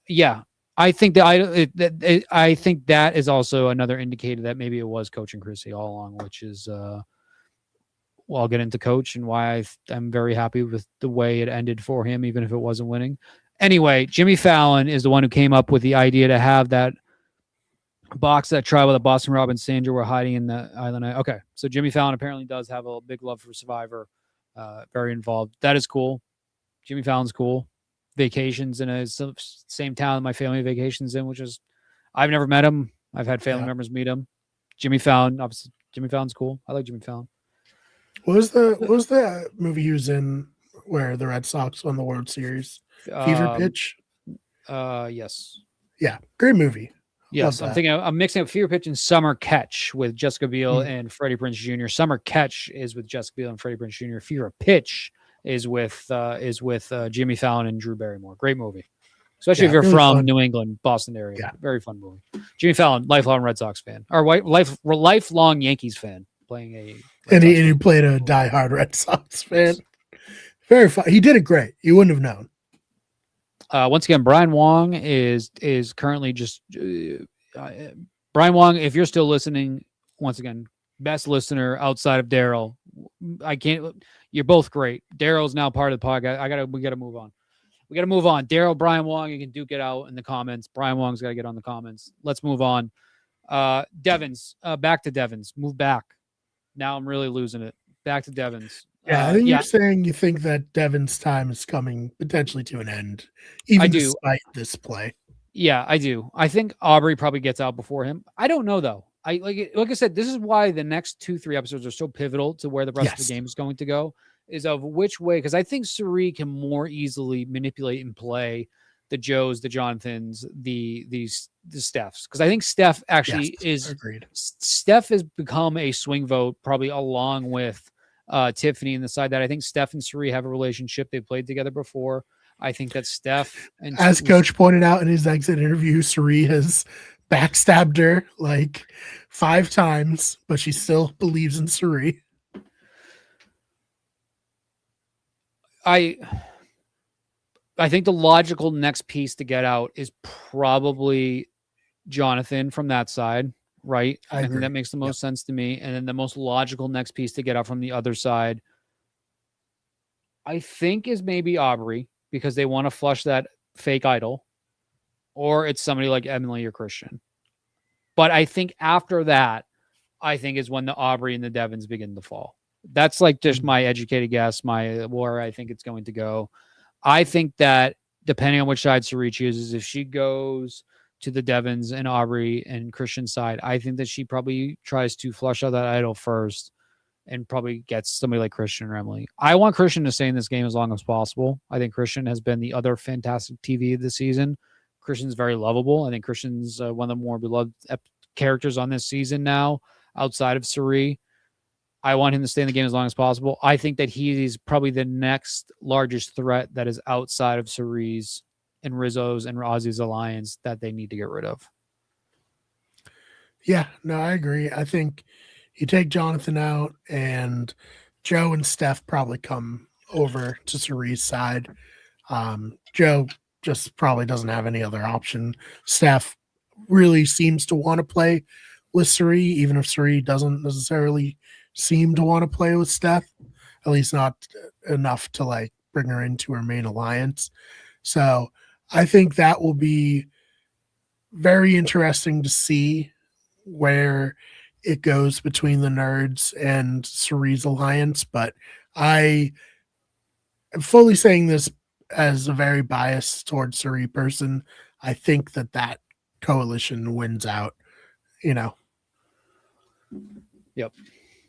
think I think that is also another indicator that maybe it was Coach and Chrissy all along, which is I'll get into Coach and why I'm very happy with the way it ended for him, even if it wasn't winning. Anyway, Jimmy Fallon is the one who came up with the idea to have that box that trial with the Boston Rob and Sandra were hiding in the island. Okay, so Jimmy Fallon apparently does have a big love for Survivor, very involved. That is cool. Jimmy Fallon's cool. Vacations in a same town my family vacations in, which is, I've never met him. I've had family members meet him. Jimmy Fallon, obviously, Jimmy Fallon's cool. I like Jimmy Fallon. What was the movie he was in where the Red Sox won the World Series? Fever Pitch? Yes. Yeah, great movie. Yes, I'm mixing up Fever Pitch and Summer Catch with Jessica Biel and Freddie Prinze Jr. Summer Catch is with Jessica Biel and Freddie Prinze Jr. Fever Pitch is with Jimmy Fallon and Drew Barrymore. Great movie, especially if you're really from New England, Boston area. Yeah. Very fun movie. Jimmy Fallon, lifelong Red Sox fan, or lifelong Yankees fan, playing a he played a diehard Red Sox fan. Very fun. He did it great. You wouldn't have known. Once again, Brian Wong is currently just Brian Wong. If you're still listening, once again, best listener outside of Daryl. I can't. You're both great. Daryl's now part of the podcast. We gotta move on. Daryl, Brian Wong, you can duke it out in the comments. Brian Wong's got to get on the comments. Let's move on. Devins, back to Devins. Move back. Now I'm really losing it. Back to Devins. Yeah, I think you're saying you think that Devin's time is coming potentially to an end, even despite this play. Yeah, I do. I think Aubrey probably gets out before him. I don't know though. Like I said, this is why the next 2-3 episodes are so pivotal to where the rest of the game is going to go, is of which way, because I think Suri can more easily manipulate and play the Joes, the Jonathans, the Stephs. Because I think Steph actually agreed. Steph has become a swing vote, probably along with Tiffany, in the side that I think Steph and Suri have a relationship. They played together before. I think that Steph, and as Coach pointed out in his exit interview, Suri has backstabbed her like 5 times, but she still believes in Suri. I think the logical next piece to get out is probably Jonathan from that side, right? I think that makes the most sense to me. And then the most logical next piece to get out from the other side, I think, is maybe Aubrey, because they want to flush that fake idol, or it's somebody like Emily or Christian. But I think after that, I think is when the Aubrey and the Devons begin to fall. That's like just my educated guess, where I think it's going to go. I think that depending on which side Sari chooses, if she goes to the Devons and Aubrey and Christian's side, I think that she probably tries to flush out that idol first and probably gets somebody like Christian or Emily. I want Christian to stay in this game as long as possible. I think Christian has been the other fantastic TV this season. Christian's very lovable. I think Christian's one of the more beloved characters on this season now, outside of Sari. I want him to stay in the game as long as possible. I think that he's probably the next largest threat that is outside of Sari's and Rizzo's and Ozzy's alliance that they need to get rid of. Yeah, no, I agree. I think you take Jonathan out and Joe and Steph probably come over to Sari's side. Joe just probably doesn't have any other option. Steph really seems to want to play with Sari, even if Sari doesn't necessarily seem to want to play with Steph, at least not enough to like bring her into her main alliance. So I think that will be very interesting to see where it goes between the nerds and Sari's alliance. But I am fully saying this as a very biased towards Sari person. I think that coalition wins out, Yep.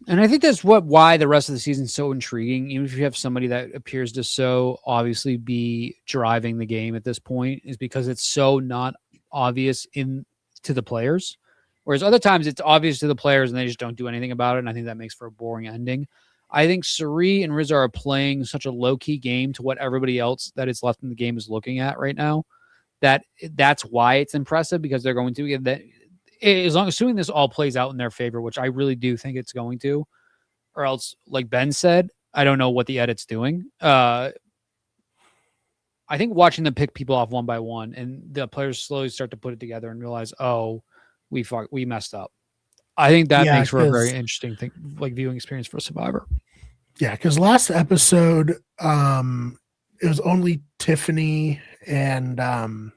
And I think that's why the rest of the season is so intriguing. Even if you have somebody that appears to so obviously be driving the game at this point, is because it's so not obvious to the players. Whereas other times it's obvious to the players and they just don't do anything about it. And I think that makes for a boring ending. I think Sari and Rizzo are playing such a low-key game to what everybody else that is left in the game is looking at right now. That's why it's impressive, because they're going to get that. As long as assuming this all plays out in their favor, which I really do think it's going to, or else, like Ben said, I don't know what the edit's doing. I think watching them pick people off one by one and the players slowly start to put it together and realize, oh, we messed up. I think that makes for a very interesting thing, like viewing experience for Survivor. Yeah, because last episode, it was only Tiffany and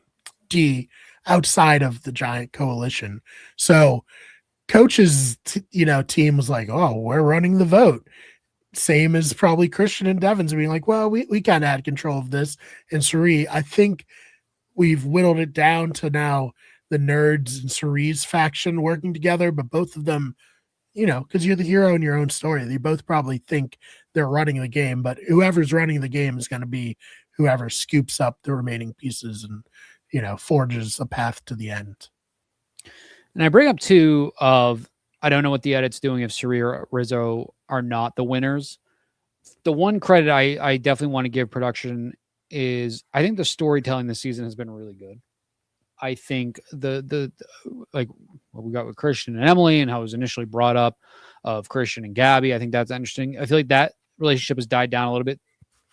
Dee outside of the giant coalition. So coach's team was like, oh, we're running the vote. Same as probably Christian and Devon's being like, well, we kind of had control of this. And Sari, I think we've whittled it down to now the nerds and Sari's faction working together, but both of them, because you're the hero in your own story, they both probably think they're running the game, but whoever's running the game is going to be whoever scoops up the remaining pieces and forges a path to the end. And I bring up too I don't know what the edit's doing if Sari or Rizzo are not the winners. The one credit I definitely want to give production is I think the storytelling this season has been really good. I think the like what we got with Christian and Emily and how it was initially brought up of Christian and Gabby, I think that's interesting. I feel like that relationship has died down a little bit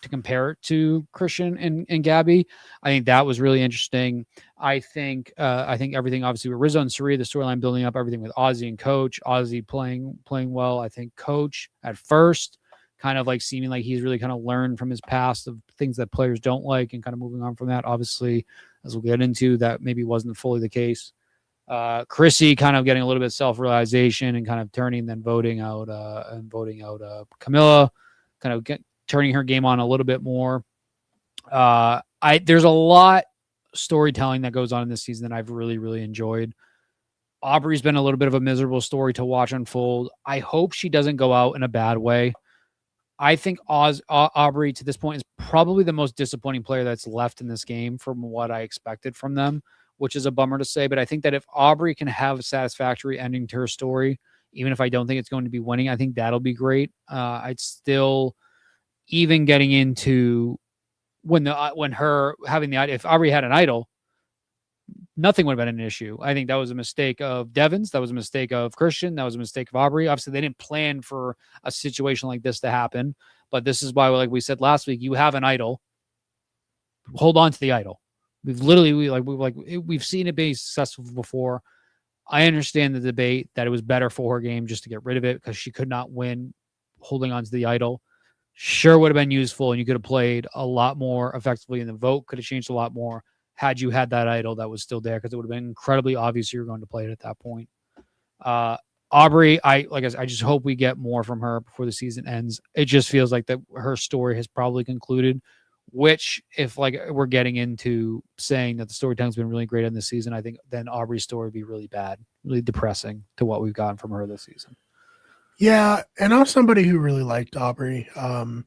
to compare it to Christian and Gabby. I think that was really interesting. I think everything obviously with Rizzo and Sari, the storyline building up, everything with Ozzy and Coach, Ozzy playing well. I think Coach at first kind of like seeming like he's really kind of learned from his past of things that players don't like and kind of moving on from that. Obviously, as we'll get into, that maybe wasn't fully the case. Chrissy kind of getting a little bit of self-realization and kind of turning, then voting out Camilla, kind of turning her game on a little bit more. There's a lot storytelling that goes on in this season that I've really, really enjoyed. Aubrey's been a little bit of a miserable story to watch unfold. I hope she doesn't go out in a bad way. I think Aubrey to this point is probably the most disappointing player that's left in this game from what I expected from them, which is a bummer to say. But I think that if Aubrey can have a satisfactory ending to her story, even if I don't think it's going to be winning, I think that'll be great. I'd still, even getting into when her having the idol, if Aubrey had an idol, nothing would have been an issue. I think that was a mistake of Devon's. That was a mistake of Christian. That was a mistake of Aubrey. Obviously, they didn't plan for a situation like this to happen. But this is why, like we said last week, you have an idol. Hold on to the idol. We've seen it be successful before. I understand the debate that it was better for her game just to get rid of it because she could not win holding on to the idol. Sure would have been useful, and you could have played a lot more effectively, and the vote could have changed a lot more had you had that idol that was still there, because it would have been incredibly obvious you were going to play it at that point. Aubrey, I just hope we get more from her before the season ends. It just feels like that her story has probably concluded, which if like we're getting into saying that the storytelling's been really great in this season, I think then Aubrey's story would be really bad, really depressing to what we've gotten from her this season. Yeah, and I'm somebody who really liked Aubrey. I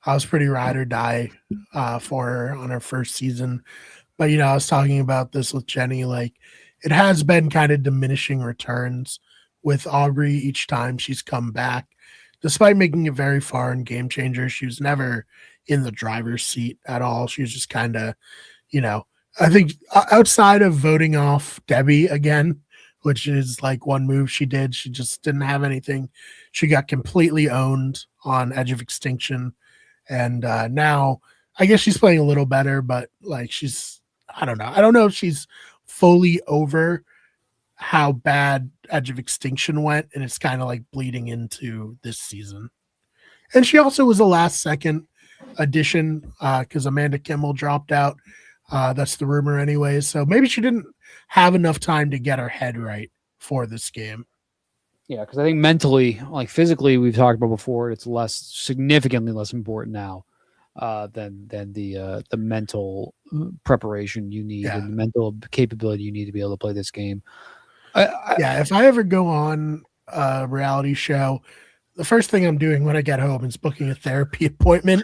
was pretty ride or die for her on her first season. But, I was talking about this with Jenny. Like, it has been kind of diminishing returns with Aubrey each time she's come back. Despite making it very far in Game Changer, she was never in the driver's seat at all. She was just kind of, I think outside of voting off Debbie again, which is like one move she did, she just didn't have anything. She got completely owned on Edge of Extinction. And now I guess she's playing a little better, but like I don't know. I don't know if she's fully over how bad Edge of Extinction went, and it's kind of like bleeding into this season. And she also was a last second addition because Amanda Kimmel dropped out. That's the rumor anyway. So maybe she didn't have enough time to get her head right for this game. Yeah, because I think mentally, like physically, we've talked about before, it's significantly less important now than the mental preparation you need and the mental capability you need to be able to play this game. If I ever go on a reality show, the first thing I'm doing when I get home is booking a therapy appointment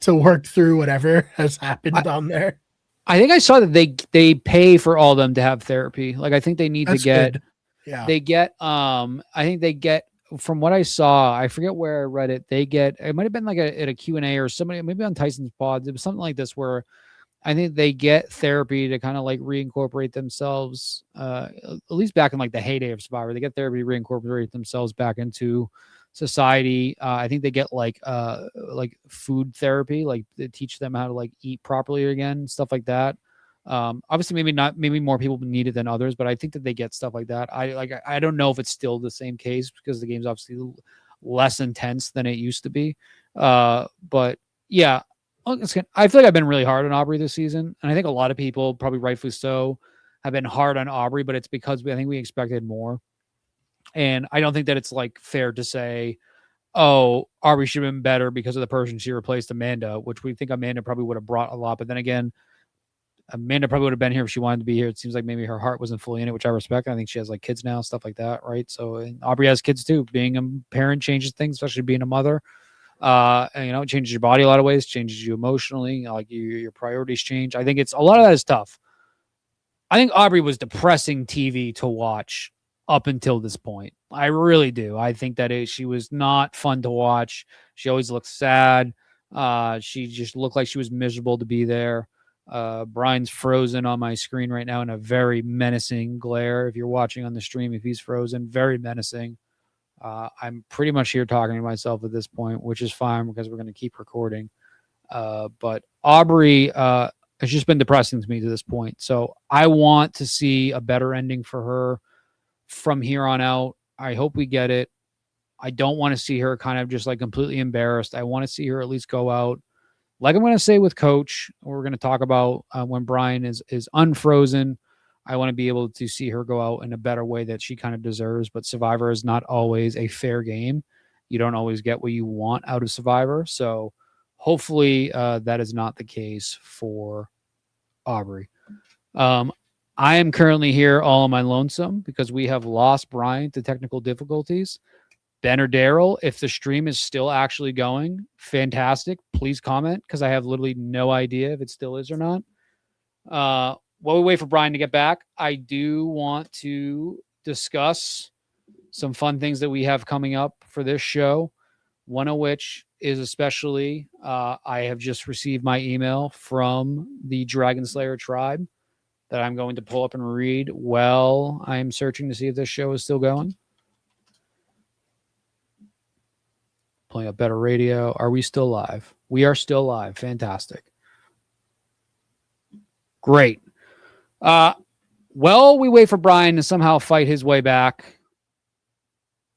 to work through whatever has happened on there. I think I saw that they pay for all of them to have therapy. Like, I think they need to get, good. Yeah, they get, I think they get, from what I saw, I forget where I read it. They get, it might've been like at a Q&A or somebody, maybe on Tyson's Pods. It was something like this where I think they get therapy to kind of like reincorporate themselves, at least back in like the heyday of Survivor. They get therapy to reincorporate themselves back into society. I think they get like food therapy, like they teach them how to like eat properly again, stuff like that. Obviously maybe more people need it than others, but I think that they get stuff like that. I don't know if it's still the same case because the game's obviously less intense than it used to be. But yeah, I feel like I've been really hard on Aubrey this season, and I think a lot of people, probably rightfully so, have been hard on Aubrey, but it's because I think we expected more. And I don't think that it's like fair to say, oh, Aubrey should have been better because of the person she replaced, Amanda, which we think Amanda probably would have brought a lot. But then again, Amanda probably would have been here if she wanted to be here. It seems like maybe her heart wasn't fully in it, which I respect. I think she has like kids now, stuff like that, right? So and Aubrey has kids too. Being a parent changes things, especially being a mother. And, it changes your body a lot of ways, changes you emotionally, like your priorities change. I think it's a lot of that is tough. I think Aubrey was depressing TV to watch up until this point. I really do. I think that she was not fun to watch. She always looked sad. She just looked like she was miserable to be there. Brian's frozen on my screen right now in a very menacing glare. If you're watching on the stream, if he's frozen, very menacing. I'm pretty much here talking to myself at this point, which is fine because we're going to keep recording. But Aubrey has just been depressing to me to this point. So I want to see a better ending for her from here on out. I hope we get it. I don't want to see her kind of just like completely embarrassed. I want to see her at least go out. Like I'm going to say with Coach, we're going to talk about when Brian is unfrozen. I want to be able to see her go out in a better way that she kind of deserves. But Survivor is not always a fair game. You don't always get what you want out of Survivor. So hopefully that is not the case for Aubrey. I am currently here all on my lonesome because we have lost Brian to technical difficulties. Ben or Daryl, if the stream is still actually going, fantastic. Please comment because I have literally no idea if it still is or not. While we wait for Brian to get back, I do want to discuss some fun things that we have coming up for this show. One of which is especially, I have just received my email from the Dragon Slayer tribe. that I'm going to pull up and read while I'm searching to see if this show is still going. Pulling up better radio. Are we still live? We are still live. Fantastic. Great. Well, we wait for Brian to somehow fight his way back.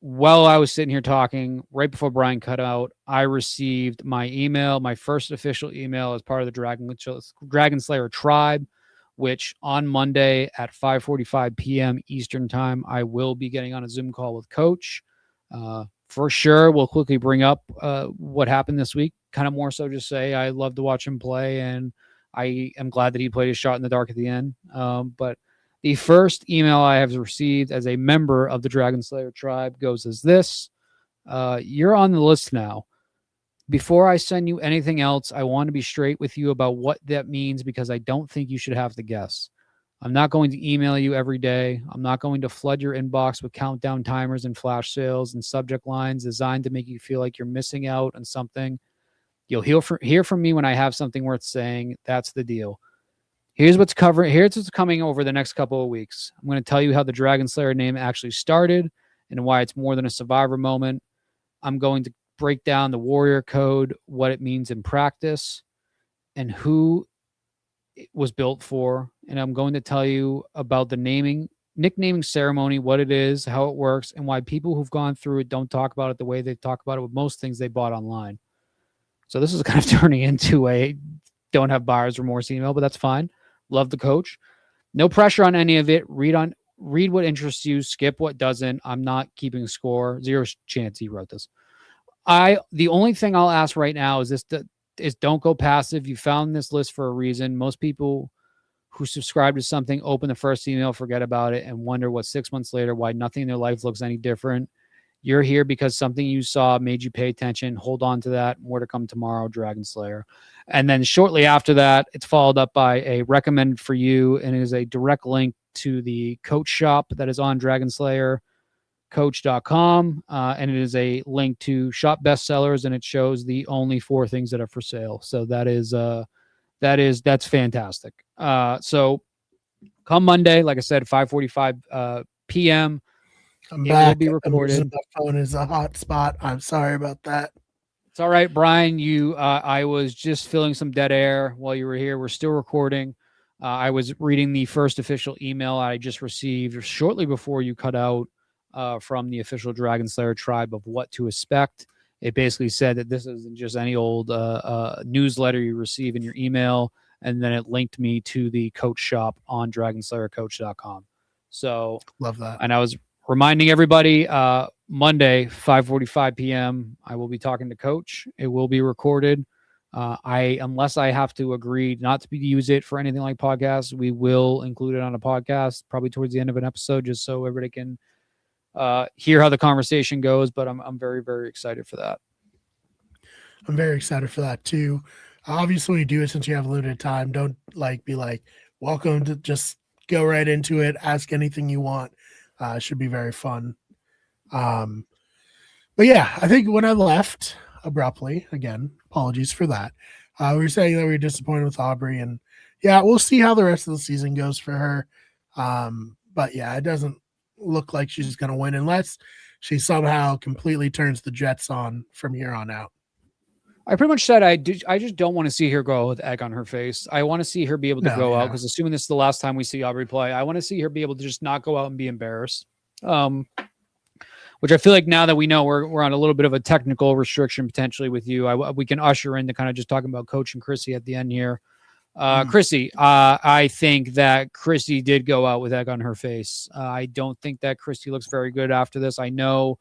While I was sitting here talking, right before Brian cut out, I received my email, my first official email as part of the Dragon Slayer tribe, which on Monday at 5:45 p.m. Eastern time, I will be getting on a Zoom call with Coach. For sure, we'll quickly bring up what happened this week. Kind of more so just say I love to watch him play, and I am glad that he played his shot in the dark at the end. But the first email I have received as a member of the Dragon Slayer tribe goes as this. You're on the list now. Before I send you anything else, I want to be straight with you about what that means because I don't think you should have to guess. I'm not going to email you every day. I'm not going to flood your inbox with countdown timers and flash sales and subject lines designed to make you feel like you're missing out on something. You'll hear from me when I have something worth saying. That's the deal. Here's what's coming over the next couple of weeks. I'm going to tell you how the Dragon Slayer name actually started and why it's more than a survivor moment. I'm going to break down the warrior code, what it means in practice, and who it was built for. And I'm going to tell you about the nicknaming ceremony, what it is, how it works, and why people who've gone through it don't talk about it the way they talk about it with most things they bought online. So this is kind of turning into a don't have buyer's remorse email, but that's fine. Love the coach. No pressure on any of it. Read what interests you. Skip what doesn't. I'm not keeping score. Zero chance he wrote this. The only thing I'll ask right now is don't go passive. You found this list for a reason. Most people who subscribe to something open the first email, forget about it, and wonder what 6 months later why nothing in their life looks any different. You're here because something you saw made you pay attention. Hold on to that. More to come tomorrow, Dragon Slayer. And then shortly after that, it's followed up by a recommended for you, and it is a direct link to the coach shop that is on DragonSlayerCoach.com. And it is a link to shop bestsellers, and it shows the only 4 things that are for sale. So that's fantastic. So come Monday, like I said, 5:45 p.m. I'm back. Will be recorded. My phone is a hot spot. I'm sorry about that. It's all right, Brian. I was just filling some dead air while you were here. We're still recording. I was reading the first official email I just received shortly before you cut out from the official Dragon Slayer tribe of what to expect. It basically said that this isn't just any old newsletter you receive in your email, and then it linked me to the coach shop on DragonSlayerCoach.com. So love that. And I was reminding everybody, Monday, 5:45 p.m., I will be talking to Coach. It will be recorded. Unless I have to agree not to use it for anything like podcasts, we will include it on a podcast, probably towards the end of an episode, just so everybody can hear how the conversation goes. But I'm very, very excited for that. I'm very excited for that too. Obviously, when you do it, since you have limited time, don't be like, welcome to, just go right into it. Ask anything you want. It should be very fun. But yeah, I think when I left abruptly, again, apologies for that. We were saying that we were disappointed with Aubrey, and yeah, we'll see how the rest of the season goes for her. But yeah, it doesn't look like she's going to win unless she somehow completely turns the Jets on from here on out. I pretty much said I just don't want to see her go with egg on her face. I want to see her be able to go out, because assuming this is the last time we see Aubrey play, I want to see her be able to just not go out and be embarrassed. Which I feel like now that we know we're on a little bit of a technical restriction potentially with you, we can usher into kind of just talking about Coach and Chrissy at the end here. Chrissy, I think that Chrissy did go out with egg on her face. I don't think that Chrissy looks very good after this. I know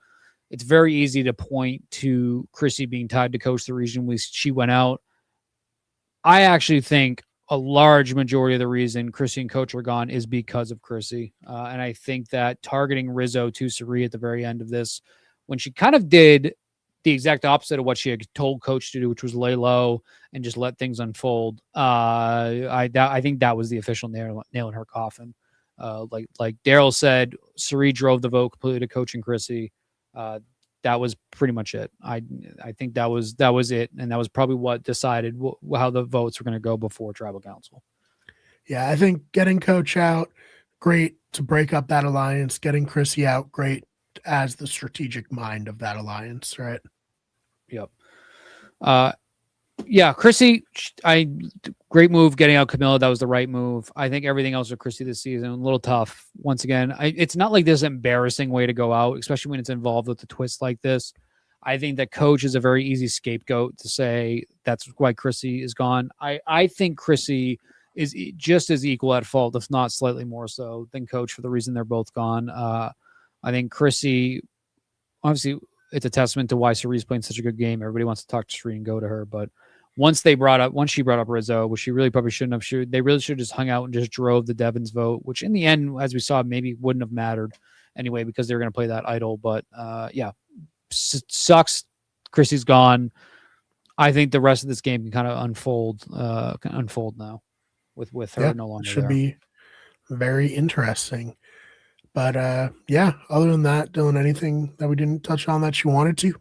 it's very easy to point to Chrissy being tied to Coach the reason she went out. I actually think a large majority of the reason Chrissy and Coach were gone is because of Chrissy. And I think that targeting Rizzo to Sari at the very end of this, when she kind of did the exact opposite of what she had told Coach to do, which was lay low and just let things unfold. I think that was the official nail in her coffin. Like Daryl said, Sari drove the vote completely to Coach and Chrissy. That was pretty much it. I think that was it, and that was probably what decided how the votes were going to go before Tribal Council. Yeah, I think getting Coach out, great to break up that alliance. Getting Chrissy out, great as the strategic mind of that alliance, right? Yep. Yeah, Chrissy, great move getting out Camilla. That was the right move. I think everything else with Chrissy this season a little tough. Once again, it's not like this embarrassing way to go out, especially when it's involved with a twist like this. I think that Coach is a very easy scapegoat to say that's why Chrissy is gone. I think Chrissy is just as equal at fault, if not slightly more so, than Coach for the reason they're both gone. I think Chrissy, obviously, it's a testament to why Cerie's playing such a good game. Everybody wants to talk to Cerie and go to her, but once she brought up Rizzo, which she really probably shouldn't have, they really should have just hung out and just drove the Devins vote, which in the end, as we saw, maybe wouldn't have mattered anyway because they were going to play that idol. But yeah, sucks. Chrissy's gone. I think the rest of this game can kind of unfold now with her no longer. Should be very interesting. But yeah, other than that, Dylan, anything that we didn't touch on that you wanted to?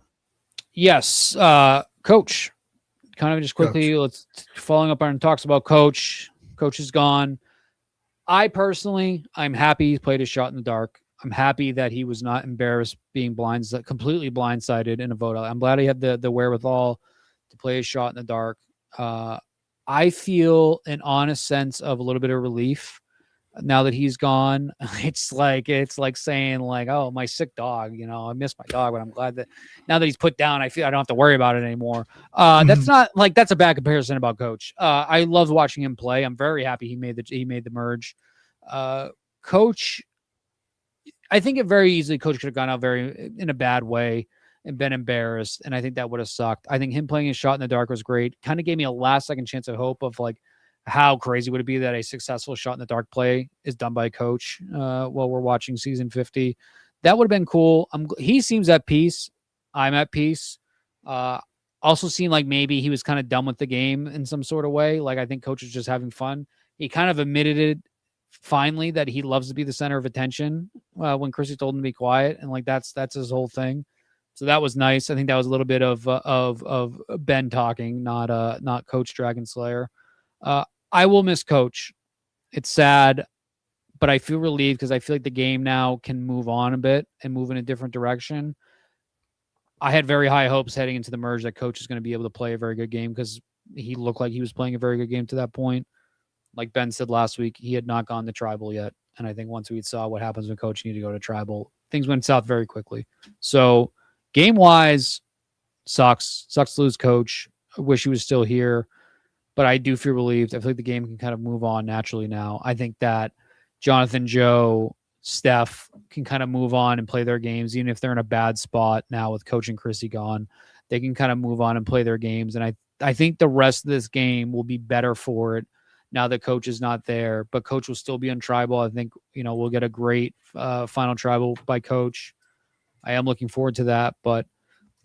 Yes, Coach. Kind of just quickly, let's following up on talks about Coach. Coach is gone. I'm happy he played his shot in the dark. I'm happy that he was not embarrassed being completely blindsided in a vote. I'm glad he had the wherewithal to play his shot in the dark. I feel an honest sense of a little bit of relief now that he's gone. It's like saying like, oh, my sick dog, I miss my dog, but I'm glad that now that he's put down, I feel I don't have to worry about it anymore. That's not like, that's a bad comparison about Coach. I loved watching him play. I'm very happy he made the merge. Coach, I think it very easily Coach could have gone out in a bad way and been embarrassed. And I think that would have sucked. I think him playing his shot in the dark was great. Kind of gave me a last second chance of hope of like, how crazy would it be that a successful shot in the dark play is done by a Coach while we're watching season 50? That would have been cool. He seems at peace. I'm at peace. Also seemed like maybe he was kind of done with the game in some sort of way. Like I think Coach is just having fun. He kind of admitted it finally that he loves to be the center of attention when Chrissy told him to be quiet. And like, that's his whole thing. So that was nice. I think that was a little bit of Ben talking, not Coach Dragon Slayer. I will miss Coach. It's sad, but I feel relieved because I feel like the game now can move on a bit and move in a different direction. I had very high hopes heading into the merge that Coach is going to be able to play a very good game because he looked like he was playing a very good game to that point. Like Ben said last week, he had not gone to Tribal yet. And I think once we saw what happens when Coach needed to go to Tribal, things went south very quickly. So game-wise, sucks. Sucks to lose Coach. I wish he was still here. But I do feel relieved. I feel like the game can kind of move on naturally now. I think that Jonathan, Joe, Steph can kind of move on and play their games, even if they're in a bad spot now with Coach and Chrissy gone. They can kind of move on and play their games. And I think the rest of this game will be better for it now that Coach is not there. But Coach will still be on Tribal. I think, we'll get a great final Tribal by Coach. I am looking forward to that. But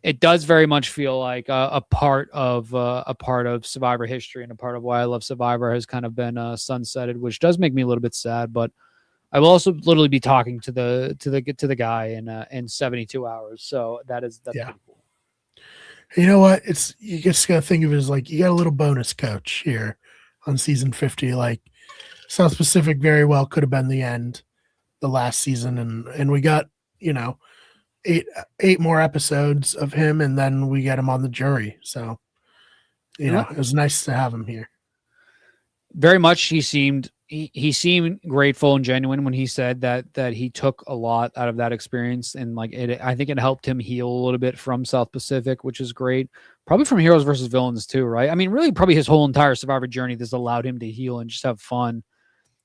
it does very much feel like a part of Survivor history, and a part of why I love Survivor has kind of been sunsetted, which does make me a little bit sad. But I will also literally be talking to the guy in 72 hours, so that's pretty cool. You know what? You just gotta think of it as like you got a little bonus Coach here on season 50. Like South Pacific very well could have been the end, the last season, and we got 8 more episodes of him, and then we get him on the jury. So, it was nice to have him here. Very much. He seemed grateful and genuine when he said that he took a lot out of that experience, and like I think it helped him heal a little bit from South Pacific, which is great. Probably from Heroes versus Villains too, right? I mean, really, probably his whole entire Survivor journey. This allowed him to heal and just have fun.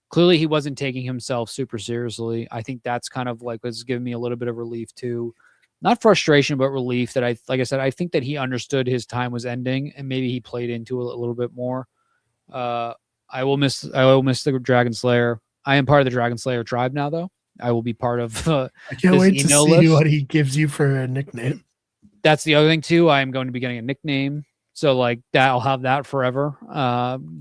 Clearly, he wasn't taking himself super seriously. I think that's kind of like was giving me a little bit of relief too. Not frustration, but relief that like I said, I think that he understood his time was ending and maybe he played into it a little bit more. I will miss the Dragon Slayer. I am part of the Dragon Slayer tribe now, though. I will be part of I can't wait to see what he gives you for a nickname. That's the other thing too. I am going to be getting a nickname. So like that, I'll have that forever.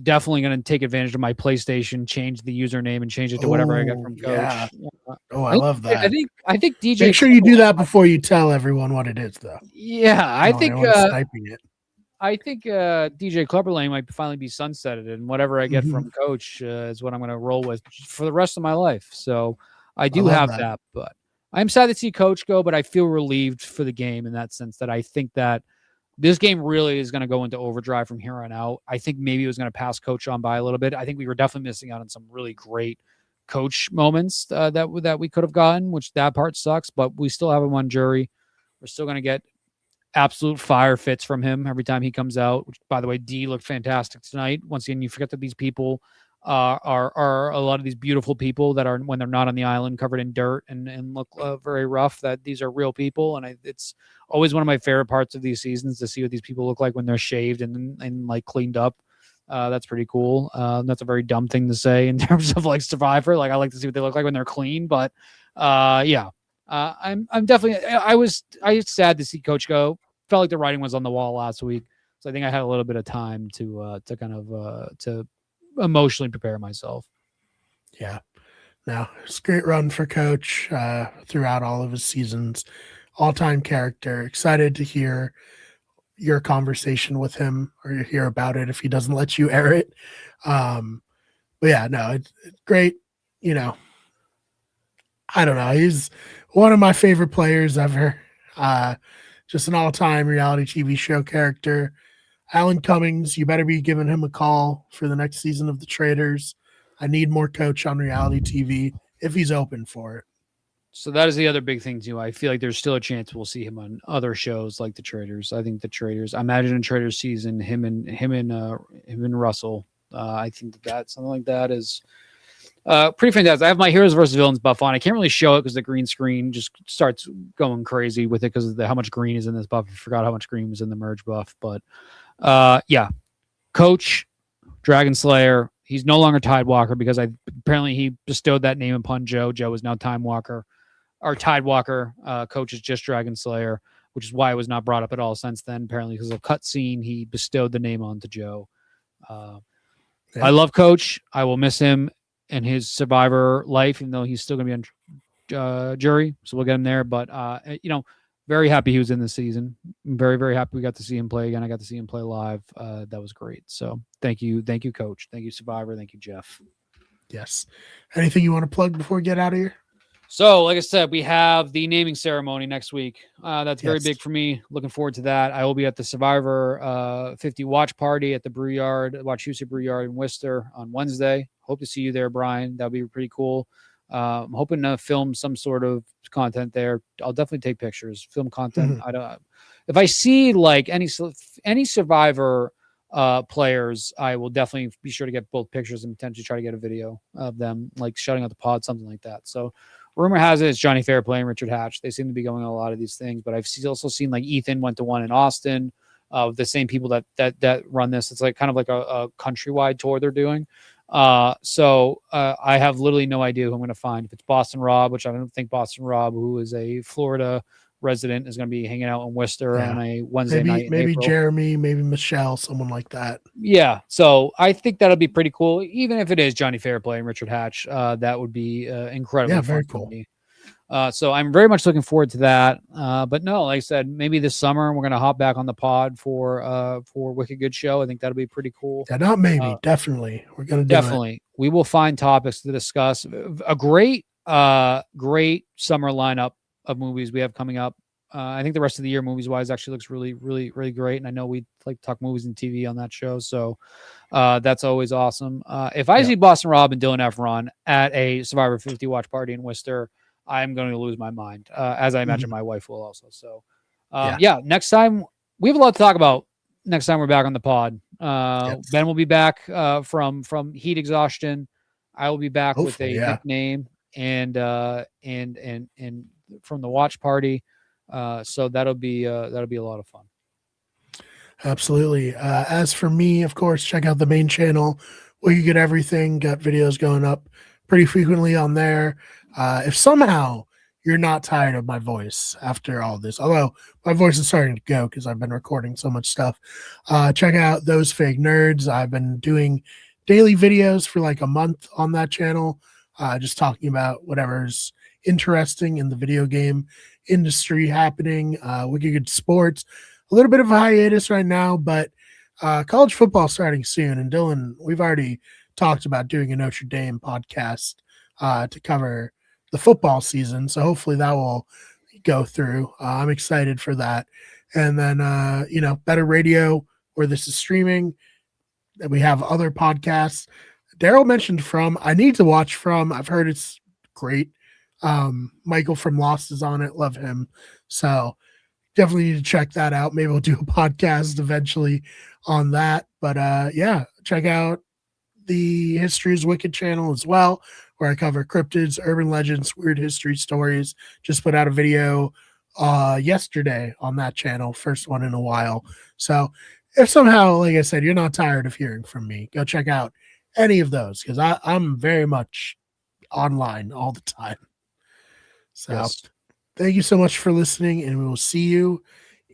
Definitely going to take advantage of my PlayStation, change the username, and change it to whatever I got from Coach. Yeah. Oh, I love that. I think DJ. Make sure you do that before you tell everyone what it is, though. Yeah, I think sniping it. I think DJ Clubberlane might finally be sunsetted, and whatever I get from Coach is what I'm going to roll with for the rest of my life. So I do have that, but I'm sad to see Coach go, but I feel relieved for the game in that sense that I think that this game really is going to go into overdrive from here on out. I think maybe it was going to pass Coach on by a little bit. I think we were definitely missing out on some really great Coach moments that we could have gotten, which that part sucks, but we still have him on jury. We're still going to get absolute fire fits from him every time he comes out, which, by the way, D looked fantastic tonight. Once again, you forget that these people are a lot of these beautiful people that are, when they're not on the island covered in dirt and look very rough, that these are real people. And it's always one of my favorite parts of these seasons to see what these people look like when they're shaved and like cleaned up. That's pretty cool. That's a very dumb thing to say in terms of like Survivor. Like I like to see what they look like when they're clean, but yeah. I'm definitely. I was sad to see Coach go. Felt like the writing was on the wall last week, so I think I had a little bit of time to kind of to emotionally prepare myself. Yeah, no, it's a great run for Coach throughout all of his seasons. All-time character. Excited to hear your conversation with him or hear about it if he doesn't let you air it. But yeah, no, it's great. You know, I don't know. He's one of my favorite players ever. Just an all-time reality TV show character. Alan Cummings, you better be giving him a call for the next season of The Traitors. I need more Coach on reality TV if he's open for it. So that is the other big thing too. I feel like there's still a chance we'll see him on other shows like The Traitors. I think The Traitors. I imagine in Traitors season, him and Russell. I think that something like that is pretty fantastic. I have my Heroes versus Villains buff on. I can't really show it because the green screen just starts going crazy with it because of how much green is in this buff. I forgot how much green was in the merge buff. But yeah, Coach, Dragon Slayer. He's no longer Tidewalker because apparently he bestowed that name upon Joe. Joe is now Time Walker. Or Tidewalker. Coach is just Dragon Slayer, which is why it was not brought up at all since then. Apparently because of a cutscene, he bestowed the name onto Joe. I love Coach. I will miss him and his Survivor life, even though he's still going to be on jury. So we'll get him there. But, very happy he was in this season. I'm very, very happy we got to see him play again. I got to see him play live. That was great. So thank you. Thank you, Coach. Thank you, Survivor. Thank you, Jeff. Yes. Anything you want to plug before we get out of here? So, like I said, we have the naming ceremony next week. That's very big for me. Looking forward to that. I will be at the Survivor 50 watch party at the Wachusett Brew Yard in Worcester on Wednesday. Hope to see you there, Brian. That'll be pretty cool. I'm hoping to film some sort of content there. I'll definitely take pictures, film content. If I see like any Survivor players, I will definitely be sure to get both pictures and potentially try to get a video of them, like shutting out the pod, something like that. So rumor has it it's Johnny Fairplay and Richard Hatch. They seem to be going on a lot of these things, but I've also seen like Ethan went to one in Austin. The same people that run this. It's like kind of like a countrywide tour they're doing. So I have literally no idea who I'm going to find. If it's Boston Rob, which I don't think Boston Rob, who is a Florida resident, is going to be hanging out in Worcester on a Wednesday night. Maybe Jeremy, maybe Michelle, someone like that. Yeah. So I think that'll be pretty cool. Even if it is Johnny Fairplay and Richard Hatch, that would be incredible. Yeah, very cool. So I'm very much looking forward to that. But no, like I said, maybe this summer we're going to hop back on the pod for Wicked Good Show. I think that'll be pretty cool. Yeah, not maybe, definitely. We're going to definitely. We will find topics to discuss. A great summer lineup of movies we have coming up. I think the rest of the year, movies wise, actually looks really, really, really great. And I know we like to talk movies and TV on that show, so that's always awesome. If I see Boston Rob and Dylan Efron at a Survivor 50 watch party in Worcester, I'm going to lose my mind, as I imagine my wife will also. So, next time we have a lot to talk about. Next time we're back on the pod, Ben will be back from heat exhaustion. I will be back with a nickname and from the watch party. So that'll be a lot of fun. Absolutely. As for me, of course, check out the main channel where you get everything. Got videos going up pretty frequently on there. If somehow you're not tired of my voice after all this, although my voice is starting to go because I've been recording so much stuff, check out Those Fake Nerds. I've been doing daily videos for like a month on that channel, just talking about whatever's interesting in the video game industry happening. Wicked Good Sports, a little bit of a hiatus right now, but college football starting soon. And Dylan, we've already talked about doing a Notre Dame podcast to cover the football season. So hopefully that will go through. I'm excited for that. And then, Better Radio, where this is streaming. And we have other podcasts. Daryl mentioned From. I need to watch From. I've heard it's great. Michael from Lost is on it. Love him. So definitely need to check that out. Maybe we'll do a podcast eventually on that. But check out the History is Wicked channel as well, where I cover cryptids, urban legends, weird history stories. Just put out a video yesterday on that channel, first one in a while. So if somehow, like I said, you're not tired of hearing from me, go check out any of those, because I'm very much online all the time. So thank you so much for listening, and we will see you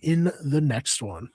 in the next one.